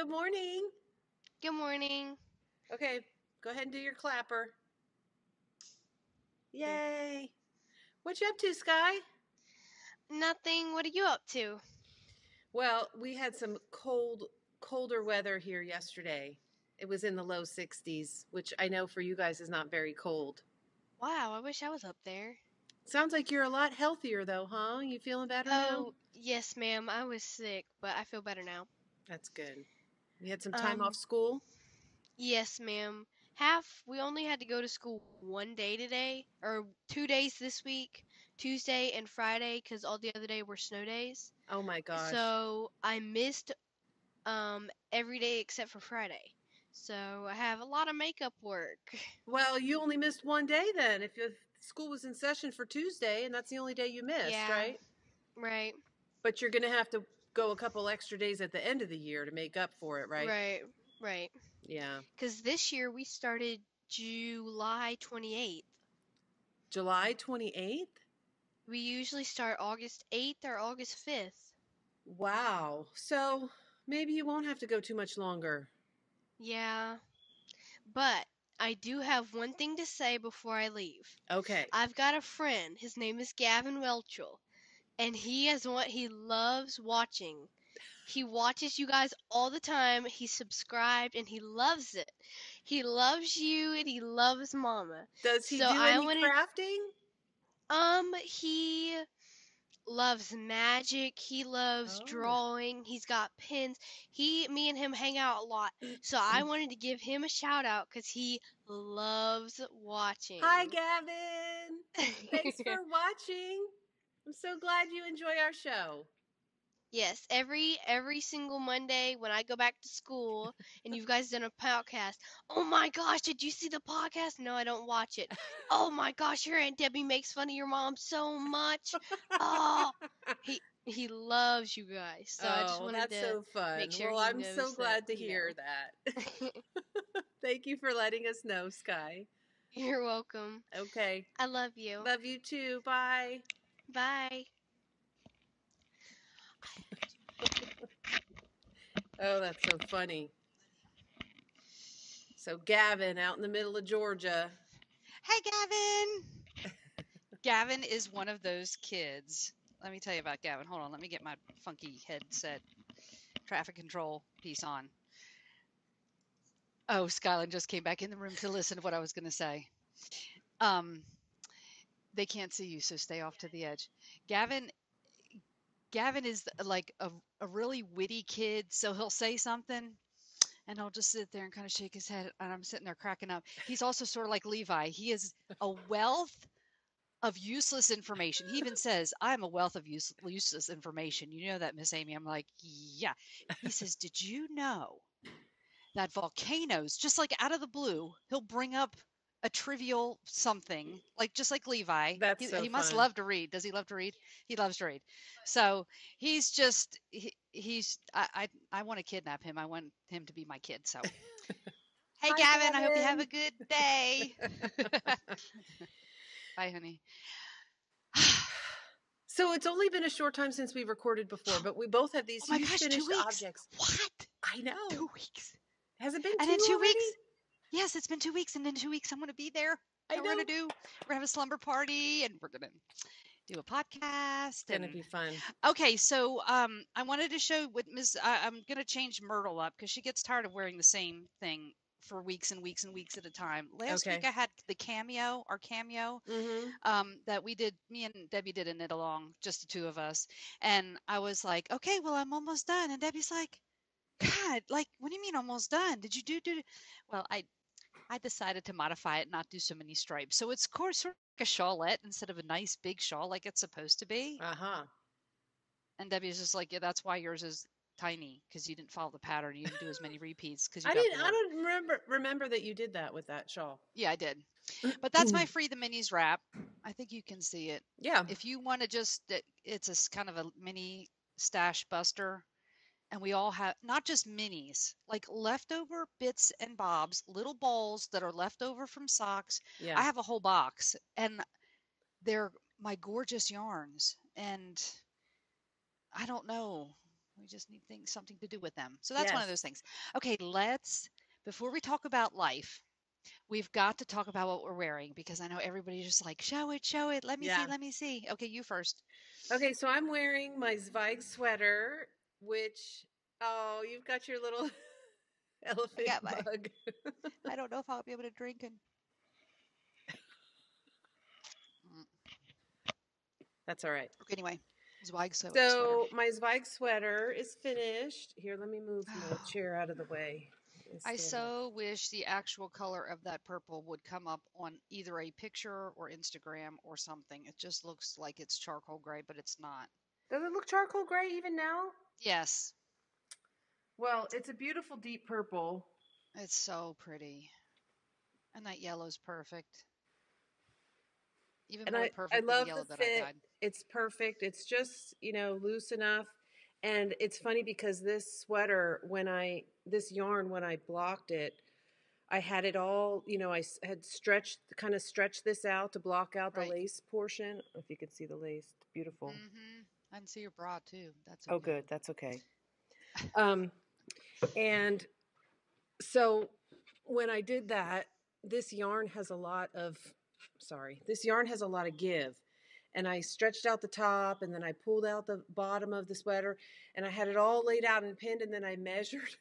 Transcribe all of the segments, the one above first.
Good morning. Good morning. Okay, go ahead and do your clapper. Yay. What you up to, Sky? Nothing. What are you up to? Well, we had some colder weather here yesterday. It was in the low 60s, which I know for you guys is not very cold. Wow, I wish I was up there. Sounds like you're a lot healthier though, huh? You feeling better now? Oh, yes, ma'am. I was sick, but I feel better now. That's good. You had some time off Um, school? yes, ma'am. We only had to go to school one day today, or 2 days this week, Tuesday and Friday, because all the other day were snow days. Oh my gosh. So I missed every day except for Friday. So I have a lot of makeup work. Well, you only missed one day then. If school was in session for Tuesday and that's the only day you missed, Yeah, right? right, But you're going to have to go a couple extra days at the end of the year to make up for it, right? right, right. Yeah. Because this year we started July 28th. July 28th? We usually start August 8th or August 5th. Wow. So maybe you won't have to go too much longer. Yeah, but I do have one thing to say before I leave. Okay. I've got a friend. His name is Gavin Welchel, and he loves watching. He watches you guys all the time. He's subscribed and he loves it. He loves you and he loves Mama. Does he So do I any wanted, crafting? he loves magic. He loves Oh. drawing. He's got pens. Me and him hang out a lot. So I wanted to give him a shout out because he loves Hi, watching. Gavin. Thanks for watching. I'm so glad you enjoy our show. Yes, every single Monday when I go back to school and you guys done a podcast. Oh my gosh, did you see the podcast? No, I don't watch it. Oh my gosh, your Aunt Debbie makes fun of your mom so much. Oh, he loves you guys. So I just Oh, wanted that's to so make fun. sure Well, he I'm so knows that, glad to hear that. you know. Thank you for letting us know, Sky. You're welcome. Okay. I love you. Love you too. Bye. Bye. Oh, that's so funny. So, Gavin out in the middle of Georgia. Hey, Gavin. Gavin is one of those kids. Let me tell you about Gavin. Hold on. Let me get my funky headset traffic control piece on. Oh, Skyland just came back in the room to listen to what I was going to say. Um, they can't see you, so stay off to the edge. Gavin Gavin is like a really witty kid, so he'll say something and he'll just sit there and kind of shake his head, and I'm sitting there cracking up. He's also sort of like Levi. He is a wealth of useless information. He even says, "I'm a wealth of useless information." You know that, Miss Amy? I'm like, yeah. He says, "Did you know that volcanoes, just like out of the blue, he'll bring up a trivial something, like just like Levi. That's He, so he must fun. love to read. Does he love to read? He loves to read. So he's just he's I want to kidnap him. I want him to be my kid. So hey, Hi, Gavin, I hope you have a Gavin. good day. Bye, honey. So it's only been a short time since we recorded before, but we both have Oh these my huge gosh, 2 finished weeks. objects. What? I know. 2 weeks. Has it been And two in 2 already? weeks, yes, it's been 2 weeks, and in 2 weeks I'm going to be there. I And we're know. going to do we're going to have a slumber party, and we're going to do a podcast. It's going to be fun. Okay, so I wanted to show what I'm going to change Myrtle up because she gets tired of wearing the same thing for weeks and weeks and weeks at a time. Last week Okay. I had our cameo Mm-hmm. that we did. Me and Debbie did a knit along, just the two of us, and I was like, okay, well, I'm almost done, and Debbie's like, God, like, what do you mean almost done? Did you do? Well, I decided to modify it, not do so many stripes. So it's course sort of like a shawlette instead of a nice big shawl like it's supposed to be. Uh-huh. And Debbie's just like, yeah, that's why yours is tiny, because you didn't follow the pattern. You didn't do as many repeats because you got I bored. don't remember that you did that with that shawl. Yeah, I did. But that's my Free the Minis wrap. I think you can see it. Yeah. If you want to it's a kind of a mini stash buster. And we all have not just minis, like leftover bits and bobs, little balls that are left over from socks. Yeah. I have a whole box, and they're my gorgeous yarns. And I don't know. We just need something to do with them. So that's one Yes. of those things. Okay, before we talk about life, we've got to talk about what we're wearing because I know everybody's just like, show it, let me see, Yeah. let me see. Okay, you first. Okay, so I'm wearing my Zweig sweater, which, oh, you've got your little I elephant got my, mug. I don't know if I'll be able to drink and. That's all right. Okay, anyway, Zweig sweater. So my Zweig sweater is finished. Here, let me move my chair out of the way. I Stand up. so wish the actual color of that purple would come up on either a picture or Instagram or something. It just looks like it's charcoal gray, but it's not. Does it look charcoal gray even now? Yes, Well, it's a beautiful deep purple. it's so pretty. And that yellow's perfect. Even And more I perfect than the love the yellow that I fit. dyed. It's perfect. It's just, loose enough. And it's funny because this sweater, this yarn, when I blocked it, I had it all, I had kind of stretched this out to block out the Right. lace portion. I don't know if you can see the lace. It's beautiful. Mm-hmm. I can see your bra too. That's okay. Oh, good. That's okay. And so when I did that, this yarn has a lot of, give. And I stretched out the top and then I pulled out the bottom of the sweater and I had it all laid out and pinned and then I measured.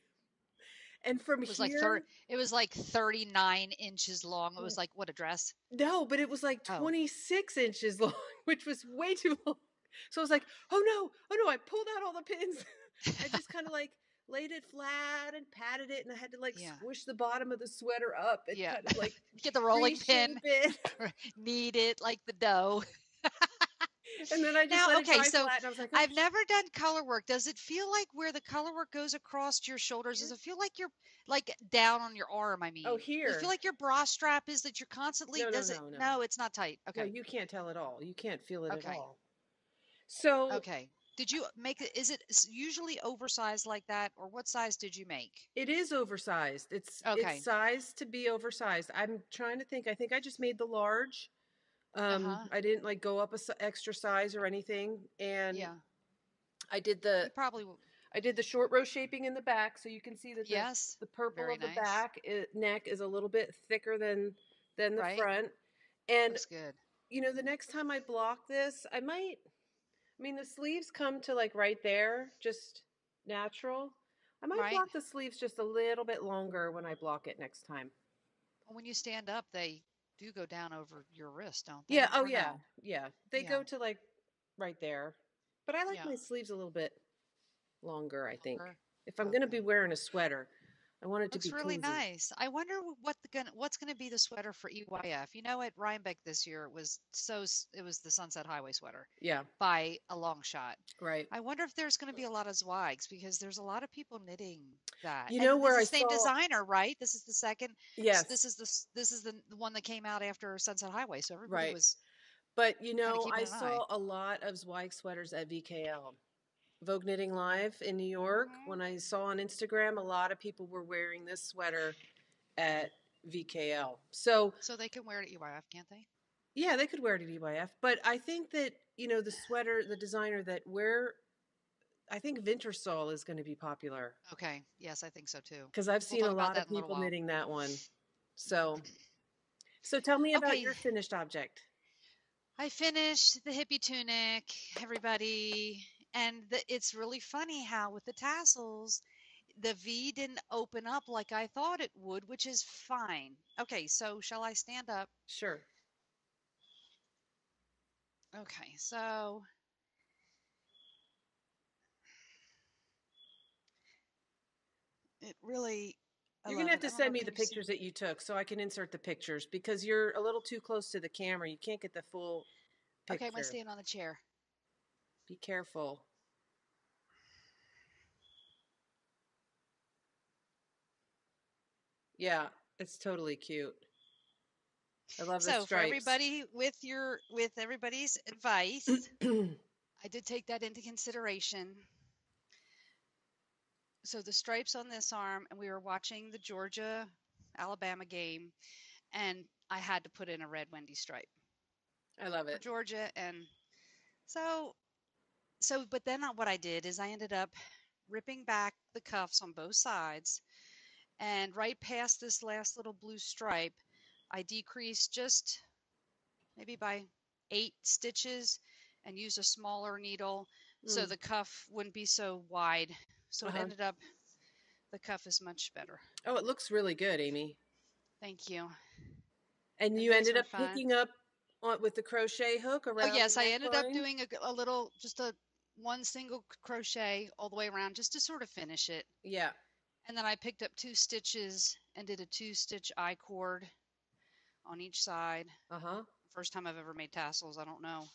And from It was here, it was like 39 inches long. It was like, what, a dress? no, but it was like Oh. 26 inches long, which was way too long. So I was like, oh no, I pulled out all the pins. I just kind of like laid it flat and patted it, and I had to like squish the bottom of the sweater up and kind of like get the rolling pin, it. knead it like the dough. And then I just let it dry flat, and I was like, I've never done color work. Does it feel like where the color work goes across your shoulders? Does it feel like you're like down on your arm? I mean, oh, here. Does it feel like your bra strap is that you're constantly? No, it's not tight. Okay. No, you can't tell at all. You can't feel it at Okay. all. So Okay. Did you make it? Is it usually oversized like that, or what size did you make? it is oversized. It's sized to be oversized. I'm trying to think. I think I just made the large. I didn't like go up a extra size or anything, and I did I did the short row shaping in the back, so you can see that the purple of the back neck is a little bit thicker than the front. And looks good. The next time I block this, the sleeves come to like right there, just natural. I might block the sleeves just a little bit longer when I block it next time. When you stand up, they do go down over your wrist, don't they? Yeah. Oh, yeah. No? Yeah. They go to like right there. But I like my sleeves a little bit longer, I think. If I'm going to be wearing a sweater, I want it to be cozy. Looks really nice. I wonder what's going to be the sweater for EYF. You know, at Rhinebeck this year, it was the Sunset Highway sweater. Yeah. By a long shot. Right. I wonder if there's going to be a lot of Zweigs because there's a lot of people knitting that. You know where this is the same designer, right? This is the second. Yes. This is the one that came out after Sunset Highway. So everybody was. But I saw a lot of Zweig sweaters at VKL. Vogue Knitting Live in New York. When I saw on Instagram, a lot of people were wearing this sweater at VKL. So they can wear it at EYF, can't they? Yeah, they could wear it at EYF. But I think that, the sweater, the designer that I think Wintersol is going to be popular. Okay. Yes, I think so too. Because I've seen a lot of people knitting that one. So tell me about your finished object. I finished the hippie tunic, everybody. And it's really funny how with the tassels, the V didn't open up like I thought it would, which is fine. Okay, so shall I stand up? Sure. Okay, so it really... You're going to have to send me the pictures that you took so I can insert the pictures because you're a little too close to the camera. You can't get the full picture. Okay, I'm going to stand on the chair. Be careful. Yeah, it's totally cute. I love the stripes. So for everybody, with everybody's advice, I did take that into consideration. So the stripes on this arm, and we were watching the Georgia-Alabama game, and I had to put in a red Wendy stripe. I love it. For Georgia, and so, but then what I did is I ended up ripping back the cuffs on both sides. And right past this last little blue stripe, I decreased just maybe by 8 stitches and used a smaller needle so the cuff wouldn't be so wide. So it ended up, the cuff is much better. Oh, it looks really good, Amy. Thank you. And you ended up picking up with the crochet hook around Oh, yes, the I ended up neckline? doing a little, just one single crochet all the way around just to sort of finish it. Yeah. And then I picked up 2 stitches and did a 2-stitch I-cord on each side. First time I've ever made tassels. I don't know.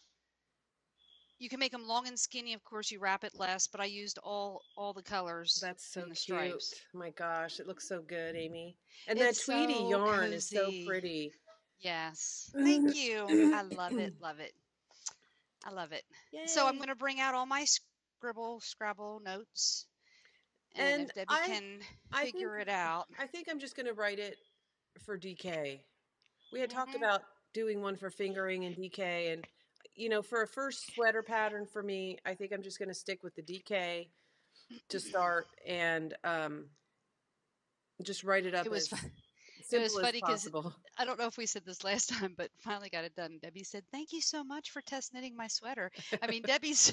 You can make them long and skinny. Of course, you wrap it less, but I used all the colors. That's so in the cute. stripes. My gosh, it looks so good, Amy. And It's that Tweety so yarn cozy. is so pretty. Yes. Thank you. I love it. Love it. I love it. Yay. So I'm going to bring out all my Scrabble notes. And if Debbie can figure it out. I think I'm just going to write it for DK. We had talked about doing one for fingering and DK. And, you know, for a first sweater pattern for me, I think I'm just going to stick with the DK to start and just write it up as simple as possible. I don't know if we said this last time, but finally got it done. Debbie said, "Thank you so much for test knitting my sweater." I mean, Debbie's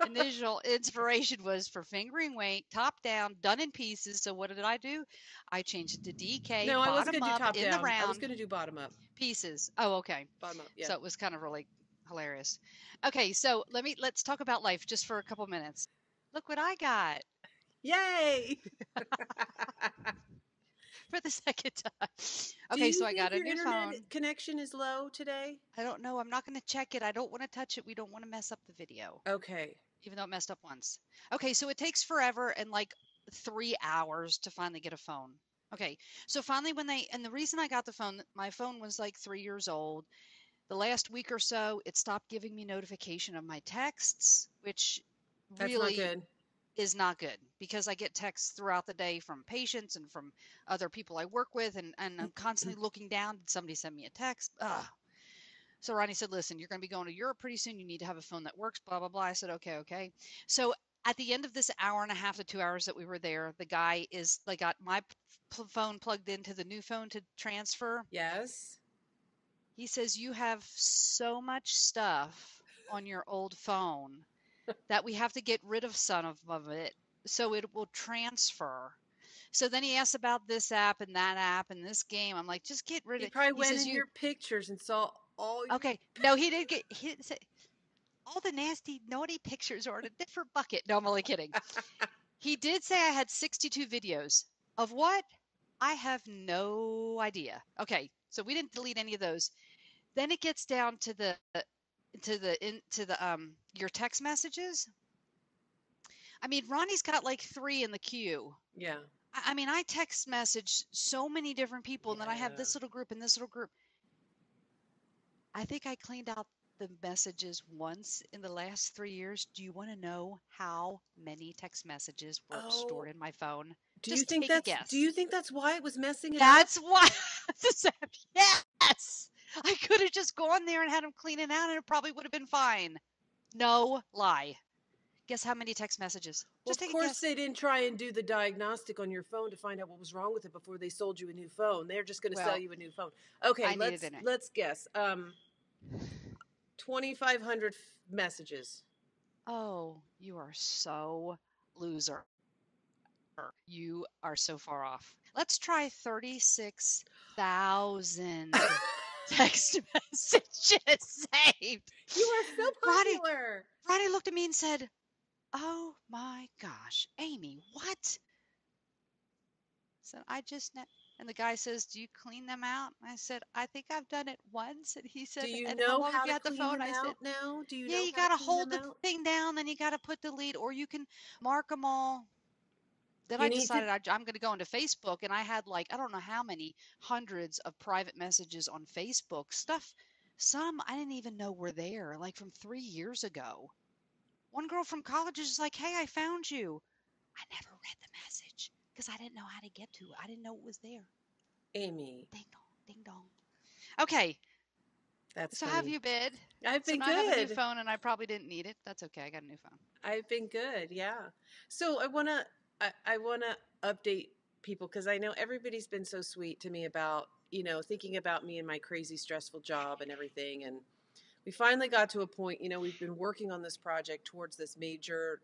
initial inspiration was for fingering weight, top down, done in pieces. So what did I do? I changed it to DK, no, I wasn't bottom gonna up, do top in down. the round. I was going to do bottom up. Pieces. Oh, okay. Bottom up, yeah. So it was kind of really hilarious. Okay, so let's talk about life just for a couple minutes. Look what I got. Yay! For the second time. Okay, so I got a new phone. Internet connection is low today? I don't know. I'm not going to check it. I don't want to touch it. We don't want to mess up the video. Okay. Even though it messed up once. Okay, so it takes forever and like 3 hours to finally get a phone. Okay, so finally and the reason I got the phone, my phone was like 3 years old. The last week or so, it stopped giving me notification of my texts, which really is not good because I get texts throughout the day from patients and from other people I work with, and I'm constantly looking down. Did somebody send me a text? Ugh. So Ronnie said, "Listen, you're going to be going to Europe pretty soon. You need to have a phone that works, blah, blah, blah." I said, okay. So at the end of this hour and a half to 2 hours that we were there, the guy got my phone plugged into the new phone to transfer. Yes. He says, "You have so much stuff on your old phone that we have to get rid of some of it so it will transfer." So then he asked about this app and that app and this game. I'm like, just get rid of it. He probably went in your pictures and saw all your... Okay. No, he didn't say, all the nasty, naughty pictures are in a different bucket. No, I'm only kidding. He did say I had 62 videos. Of what? I have no idea. Okay. So we didn't delete any of those. Then it gets down to your text messages. I mean, Ronnie's got like 3 in the queue. Yeah. I mean, I text message so many different people, and then I have this little group and this little group. I think I cleaned out the messages once in the last 3 years. Do you want to know how many text messages were stored in my phone? Do you think that's why it was messing it up? That's why. Yes. I could have just gone there and had him clean it out, and it probably would have been fine. No lie. Guess how many text messages? Well, of course they didn't try and do the diagnostic on your phone to find out what was wrong with it before they sold you a new phone. They're just going to sell you a new phone. Okay, let's guess. 2,500 messages. Oh, you are so loser. You are so far off. Let's try 36,000 text messages saved. You are so popular. Ronnie looked at me and said, "Oh my gosh, Amy, what?" So and the guy says, "Do you clean them out?" I said, "I think I've done it once." And he said, "Do you and know how long how you to clean them out now? Do you know you got to hold the thing down, then you got to put delete, or you can mark them all. Then I decided I'm going to go into Facebook, and I had like, I don't know how many hundreds of private messages on Facebook. Some I didn't even know were there, like from 3 years ago. One girl from college is like, "Hey, I found you." I never read the message because I didn't know how to get to it. I didn't know it was there. Amy. Ding dong, ding dong. Okay. That's So have funny. you been? I've So been now I have a new good. phone, and I probably didn't need it. That's okay. I got a new phone. I've been good. Yeah. So I wanna update people because I know everybody's been so sweet to me about, thinking about me and my crazy stressful job and everything. And we finally got to a point, we've been working on this project towards this major,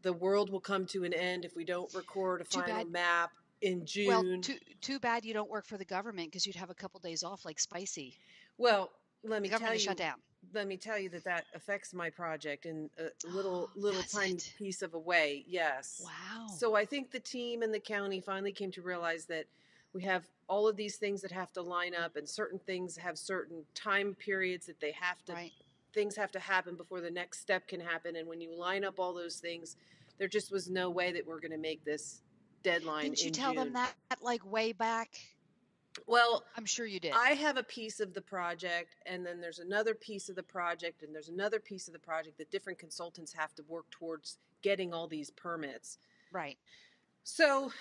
the world will come to an end if we don't record a Too final bad. map in Well, June. too bad you don't work for the government because you'd have a couple days off like Spicy. Well, let The me government tell is shut you, down. that affects my project in a little Does tiny it? piece of a way. Yes. Wow. So I think the team and the county finally came to realize that we have all of these things that have to line up, and certain things have certain time periods that Right. things have to happen before the next step can happen. And when you line up all those things, there just was no way that we're going to make this deadline Didn't you in tell them June. that like way back? Well, I'm sure you did. I have a piece of the project, and then there's another piece of the project, and there's another piece of the project that different consultants have to work towards getting all these permits. Right. So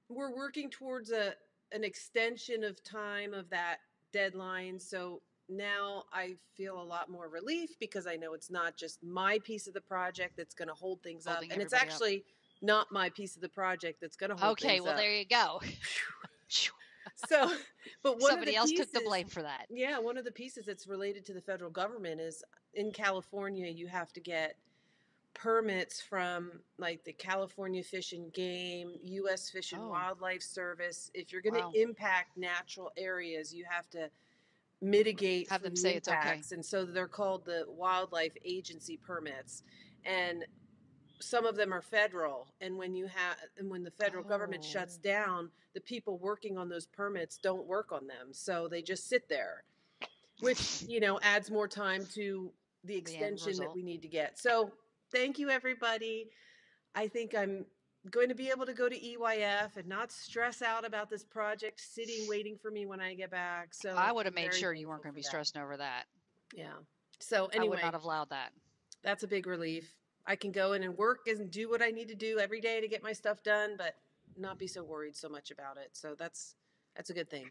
we're working towards an extension of time of that deadline. So now I feel a lot more relief because I know it's not just my piece of the project that's going to hold things up, Holding and it's everybody up. actually not my piece of the project that's going to hold Okay, things well up. there you go. So, but one of Somebody the else pieces, took the blame for that. yeah, one of the pieces that's related to the federal government is in California, you have to get permits from like the California Fish and Game, U.S. Fish and Oh, Wildlife Service. If you're going wow. to impact natural areas, you have to mitigate Have for them the say it's okay. impacts. And so they're called the Wildlife Agency permits. And some of them are federal, and when the federal government Oh. shuts down, the people working on those permits don't work on them, so they just sit there, which adds more time to the The end extension that result. we need to get. So thank you, everybody. I think I'm going to be able to go to EYF and not stress out about this project sitting waiting for me when I get back. So I would have I'm made very sure you weren't thankful going to for be that. stressing over that. Yeah. So I would not anyway, have allowed that. that's a big relief. I can go in and work and do what I need to do every day to get my stuff done, but not be so worried so much about it. So that's a good thing.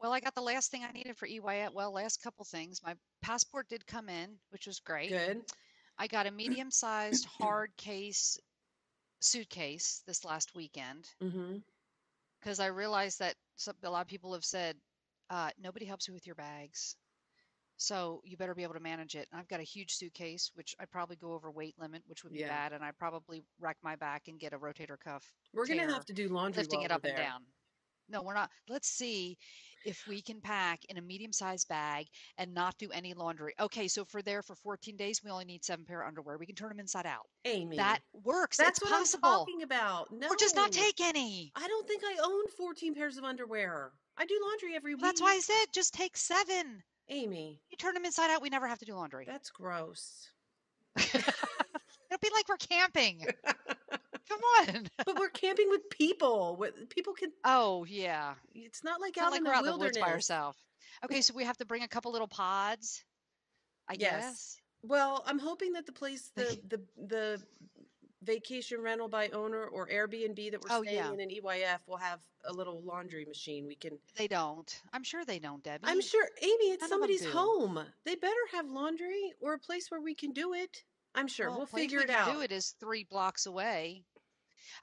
Well, I got the last thing I needed for EYF. Well, last couple things. My passport did come in, which was great. Good. I got a medium-sized hard case suitcase this last weekend because I realized that a lot of people have said nobody helps you with your bags. So you better be able to manage it. And I've got a huge suitcase, which I'd probably go over weight limit, which would be Yeah. bad. And I'd probably wreck my back and get a rotator cuff We're going to tear have to do laundry lifting while it we're up and there. down. No, we're not. Let's see if we can pack in a medium-sized bag and not do any laundry. Okay, so for 14 days, we only need 7 pair of underwear. We can turn them inside out. Amy. That works. That's It's what possible. I'm talking about. No. Or just not take any. I don't think I own 14 pairs of underwear. I do laundry every week. That's why I said just take 7. Amy. You turn them inside out, we never have to do laundry. That's gross. It'll be like we're camping. Come on. But we're camping with people. People can. Oh, yeah. It's not like It's out not like in we're the out in the wilderness. woods by ourselves. Okay, so we have to bring a couple little pods, I guess. Well, I'm hoping that the place, the vacation rental by owner or Airbnb that we're staying in EYF will have a little laundry machine. We can. They don't. I'm sure they don't, Debbie. I'm sure, Amy, it's None somebody's home. They better have laundry or a place where we can do it. I'm sure we'll figure it out. Do it is 3 blocks away.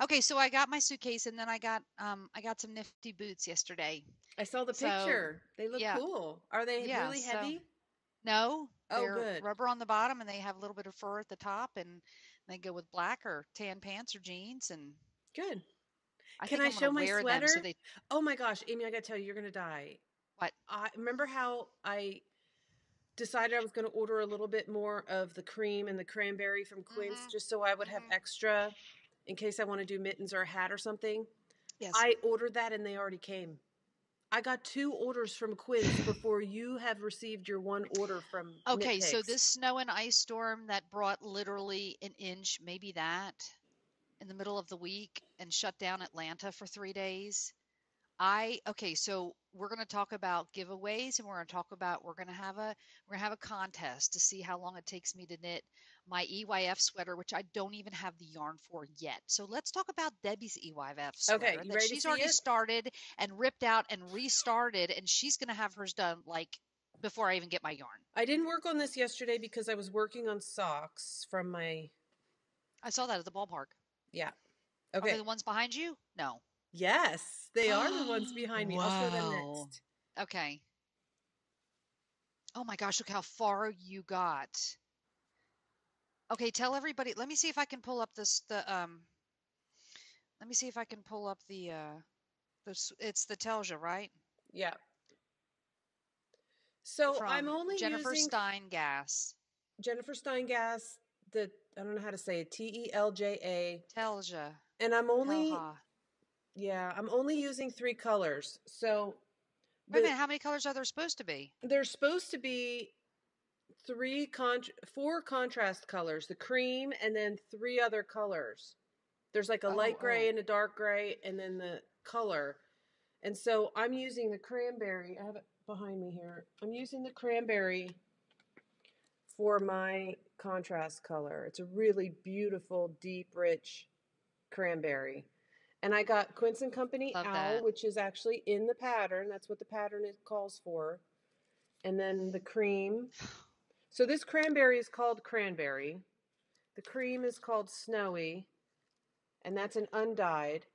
Okay, so I got my suitcase and then I got some nifty boots yesterday. I saw the picture. They look cool. Are they really heavy? No. They're good. Rubber on the bottom and they have a little bit of fur at the top and they go with black or tan pants or jeans and good. Can I show my sweater? Oh my gosh, Amy, I gotta tell you, you're gonna die. What? I remember how I decided I was going to order a little bit more of the cream and the cranberry from Quince just so I would have extra in case I want to do mittens or a hat or something. Yes. I ordered that and they already came. I got 2 orders from Quince before you have received your 1 order from Okay, Nitpicks. so this snow and ice storm that brought literally an inch, maybe that, in the middle of the week and shut down Atlanta for 3 days. Okay, so we're going to talk about giveaways, and we're going to have a contest to see how long it takes me to knit my EYF sweater, which I don't even have the yarn for yet. So let's talk about Debbie's EYF Okay, sweater you that ready to she's see already it? started and ripped out and restarted, and she's going to have hers done like before I even get my yarn. I didn't work on this yesterday because I was working on socks from my... I saw that at the ballpark. Yeah. Are they Okay. the ones behind you? No. Yes, they are the ones behind me. I'll show them Wow. next. Okay. Oh my gosh, look how far you got. Okay, tell everybody. Let me see if I can pull up let me see if I can pull up it's the Telja, right? Yeah. So I'm From only Jennifer using Steingass. Jennifer Steingass, I don't know how to say it, Telja. Telja. And I'm only Telha. using 3 colors. So Wait a minute, how many colors are there supposed to be? there's supposed to be 4 contrast colors, the cream, and then 3 other colors. There's like a light gray and a dark gray, and then the color. And so I'm using the cranberry. I have it behind me here. I'm using the cranberry for my contrast color. It's a really beautiful, deep, rich cranberry. And I got Quince and Company Love Owl, that. which is actually in the pattern. That's what the pattern calls for. And then the cream. So this cranberry is called Cranberry. The cream is called Snowy, and that's an undyed.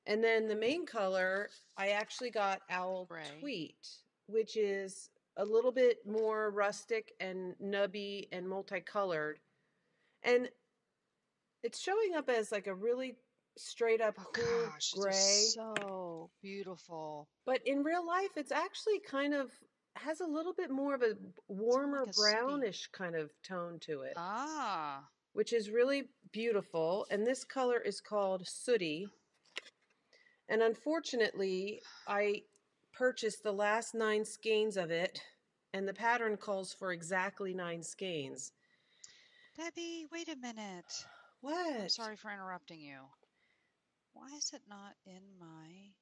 And then the main color, I actually got Owl Tweet, which is a little bit more rustic and nubby and multicolored. And it's showing up as like a really straight up cool gray. It's so beautiful. But in real life, it's actually kind of has a little bit more of a warmer like brownish kind of tone to it. Ah. Which is really beautiful. And this color is called Sooty. And unfortunately, I purchased the last 9 skeins of it, and the pattern calls for exactly 9 skeins. Debbie, wait a minute. What? I'm sorry for interrupting you. Why is it not in my...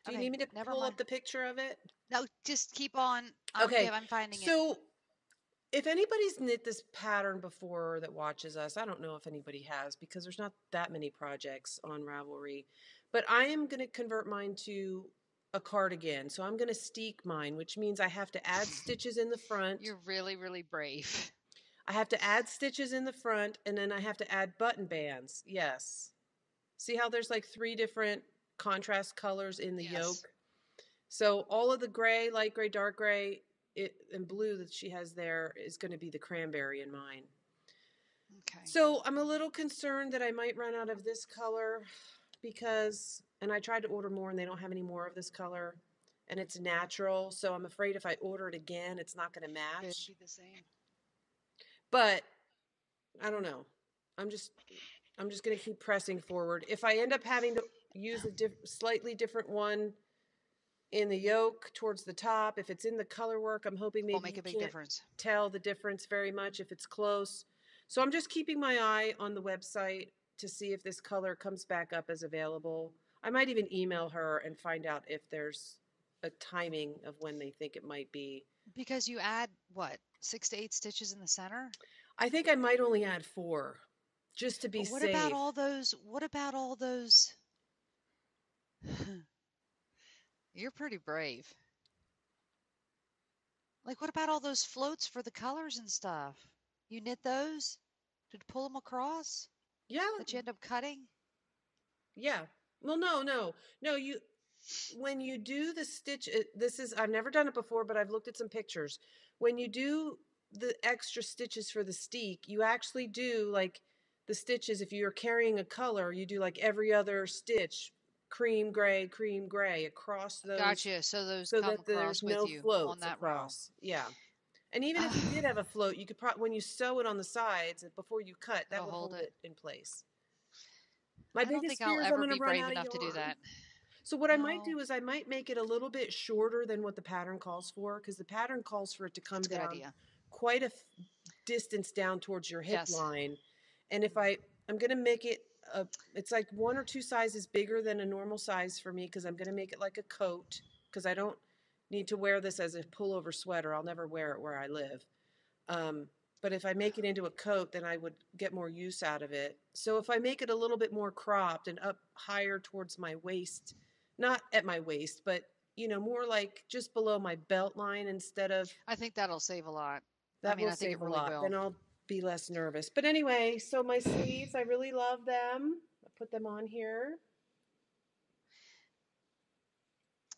Do you need me to pull up the picture of it? No, just keep on. Okay. I'm finding it. So if anybody's knit this pattern before that watches us, I don't know if anybody has because there's not that many projects on Ravelry, but I am going to convert mine to a cardigan. So I'm going to steek mine, which means I have to add stitches in the front. You're really, really brave. I have to add stitches in the front, and then I have to add button bands. Yes. See how there's like 3 different contrast colors in the yoke? So all of the gray, light gray, dark gray, and blue that she has there is going to be the cranberry in mine. Okay. So I'm a little concerned that I might run out of this color because, and I tried to order more and they don't have any more of this color, and it's natural. So I'm afraid if I order it again, it's not going to match. It'd be the same. But I don't know. I'm just going to keep pressing forward. If I end up having to use a slightly different one in the yoke towards the top, if it's in the color work, I'm hoping maybe make a big difference. Tell the difference very much if it's close. So I'm just keeping my eye on the website to see if this color comes back up as available. I might even email her and find out if there's a timing of when they think it might be. Because you add, what, 6 to 8 stitches in the center? I think I might only add 4 just to be safe. What about all those? You're pretty brave. Like, what about all those floats for the colors and stuff? You knit those? Did you pull them across? Yeah. That you end up cutting? Yeah. Well, no. When you do the stitch, I've never done it before, but I've looked at some pictures. When you do the extra stitches for the steek, you actually do like the stitches. If you're carrying a color, you do like every other stitch, cream gray across those. Gotcha. So that there's no floats across. Row. Yeah. And even if you did have a float, you could when you sew it on the sides before you cut, that would hold it in place. I don't think I'll ever be brave enough to do that. So what I might do is I might make it a little bit shorter than what the pattern calls for, because the pattern calls for it to come down quite a distance down towards your hip line. And if I'm going to make it it's like 1 or 2 sizes bigger than a normal size for me because I'm going to make it like a coat because I don't need to wear this as a pullover sweater. I'll never wear it where I live. But if I make it into a coat, then I would get more use out of it. So if I make it a little bit more cropped and up higher towards my waist, not at my waist, but more like just below my belt line instead of. I think that'll save a lot. That I will think save it a really lot. will. Then I'll be less nervous. But anyway, so my sleeves, I really love them. I put them on here.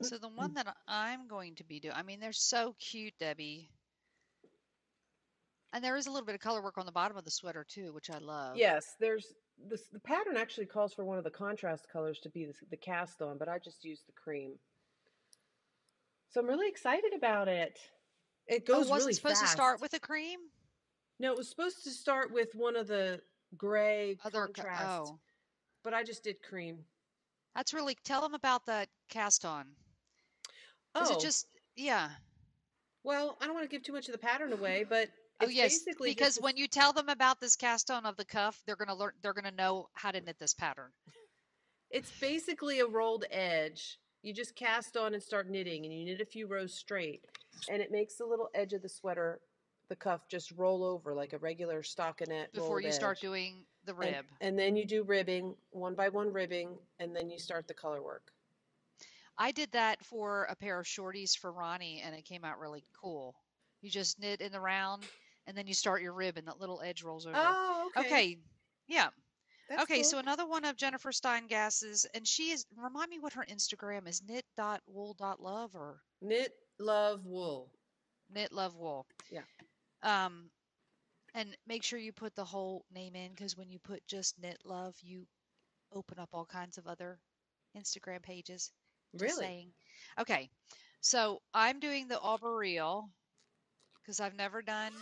So the one that I'm going to be doing, I mean, they're so cute, Debbie. And there is a little bit of color work on the bottom of the sweater too, which I love. Yes, there's this. The pattern actually calls for one of the contrast colors to be the cast on, but I just used the cream. So I'm really excited about it. It goes really fast. Wasn't supposed to start with a cream? No, it was supposed to start with one of the gray contrast. But I just did cream. That's really, tell them about that cast on. Is it just, yeah. Well, I don't want to give too much of the pattern away, but it's basically because when you tell them about this cast on of the cuff, they're going to learn, they're going to know how to knit this pattern. It's basically a rolled edge. You just cast on and start knitting, and you knit a few rows straight, and it makes the little edge of the sweater, the cuff, just roll over like a regular stockinette before you start doing the rib. And then you do ribbing, one by one ribbing, and then you start the color work. I did that for a pair of shorties for Ronnie, and it came out really cool. You just knit in the round, and then you start your rib, and that little edge rolls over. Oh, okay. Okay, yeah. That's okay, cool. So another one of Jennifer Steingass's, and she is, remind me what her Instagram is, knit.wool.love or? Knit Love Wool. Knit Love Wool. Yeah. And make sure you put the whole name in, because when you put just Knit Love, you open up all kinds of other Instagram pages. Really? Saying. Okay, so I'm doing the arboreal because I've never done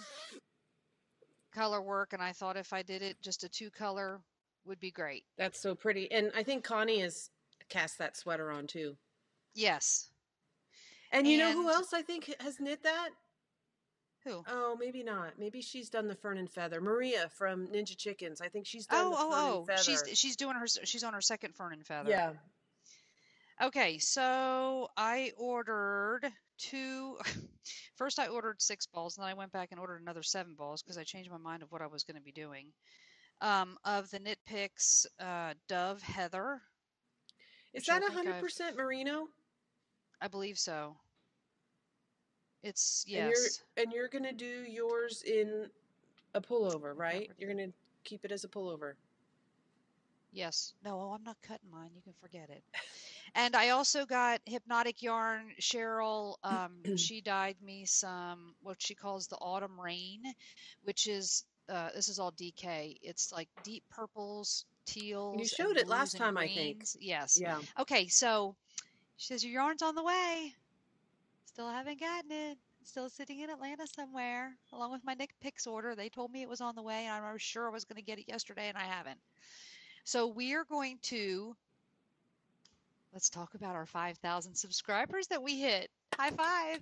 color work, and I thought if I did it just a 2-color would be great. That's so pretty. And I think Connie has cast that sweater on too. Yes. And you know who else I think has knit that? Who? Oh, maybe not. Maybe she's done the Fern and Feather. Maria from Ninja Chickens. I think she's done the Fern and Feather. She's on her second Fern and Feather. Yeah. Okay, so I ordered 2. First, I ordered 6 balls, and then I went back and ordered another 7 balls because I changed my mind of what I was going to be doing. Of the Knit Picks Dove Heather. Is that 100% merino? I believe so. It's, yes. And you're going to do yours in a pullover, right? You're going to keep it as a pullover. Yes. No, I'm not cutting mine. You can forget it. And I also got Hypnotic Yarn. Cheryl, she dyed me some, what she calls the Autumn Rain, which is, this is all DK. It's like deep purples, teals. You showed it last time, I think. Yes. Yeah. Okay, so she says, your yarn's on the way. Still haven't gotten it. Still sitting in Atlanta somewhere, along with my Knit Picks order. They told me it was on the way, and I was sure I was going to get it yesterday, and I haven't. So we are going to, let's talk about our 5,000 subscribers that we hit. High five.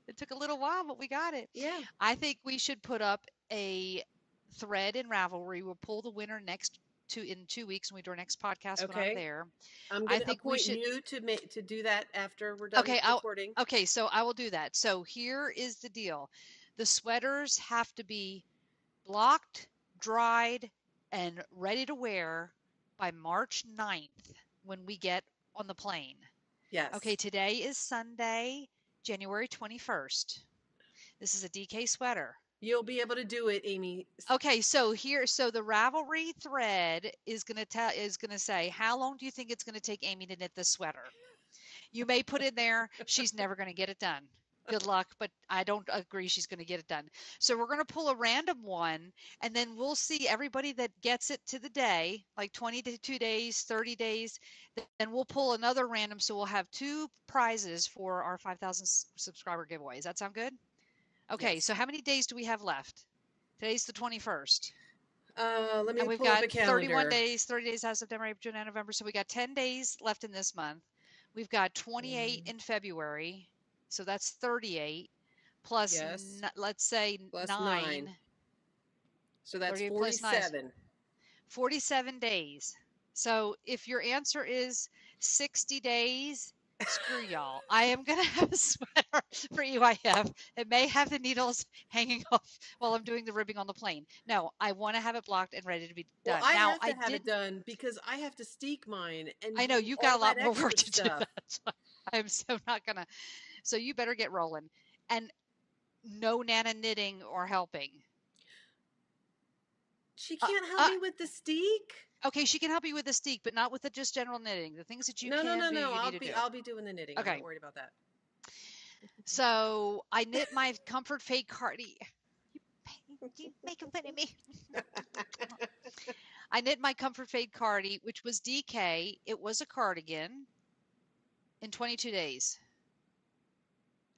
It took a little while, but we got it. Yeah. I think we should put up a thread in Ravelry. We'll pull the winner in 2 weeks when we do our next podcast when I'm there. I'm going to appoint you to do that after we're done recording. Okay, so I will do that. So here is the deal. The sweaters have to be blocked, dried, and ready to wear by March 9th when we get on the plane. Yes. Okay, today is Sunday, January 21st. This is a DK sweater. You'll be able to do it, Amy. Okay, so the Ravelry thread is going to say, how long do you think it's going to take Amy to knit this sweater? You may put in there, she's never going to get it done. Good luck, but I don't agree she's going to get it done. So we're going to pull a random one, and then we'll see everybody that gets it to the day, like 22 days, 30 days. Then we'll pull another random, so we'll have 2 prizes for our 5,000 subscriber giveaway. Does that sound good? Okay, yes. So how many days do we have left? Today's the 21st. Let me pull up a calendar. 31 days, 30 days out of September, June, and November. So we got 10 days left in this month. We've got 28 in February. So that's 38 plus, let's say, plus 9. So that's 47. 47 days. So if your answer is 60 days, screw y'all. I am going to have a sweater for EYF. It may have the needles hanging off while I'm doing the ribbing on the plane. No, I want to have it blocked and ready to be done. Well, I now, have to have it done because I have to steek mine and I know do you've got all a lot that more work extra to stuff. do. That. I'm so not going to. So you better get rolling. And no Nana knitting or helping. She can't help me with the steek. Okay, she can help you with the steek, but not with the just general knitting. The things that you can do, you need to do. I'll be doing the knitting. Okay. I'm not worried about that. So I knit my Comfort Fade cardi. You making fun of me. I knit my Comfort Fade cardi, which was DK. It was a cardigan in 22 days.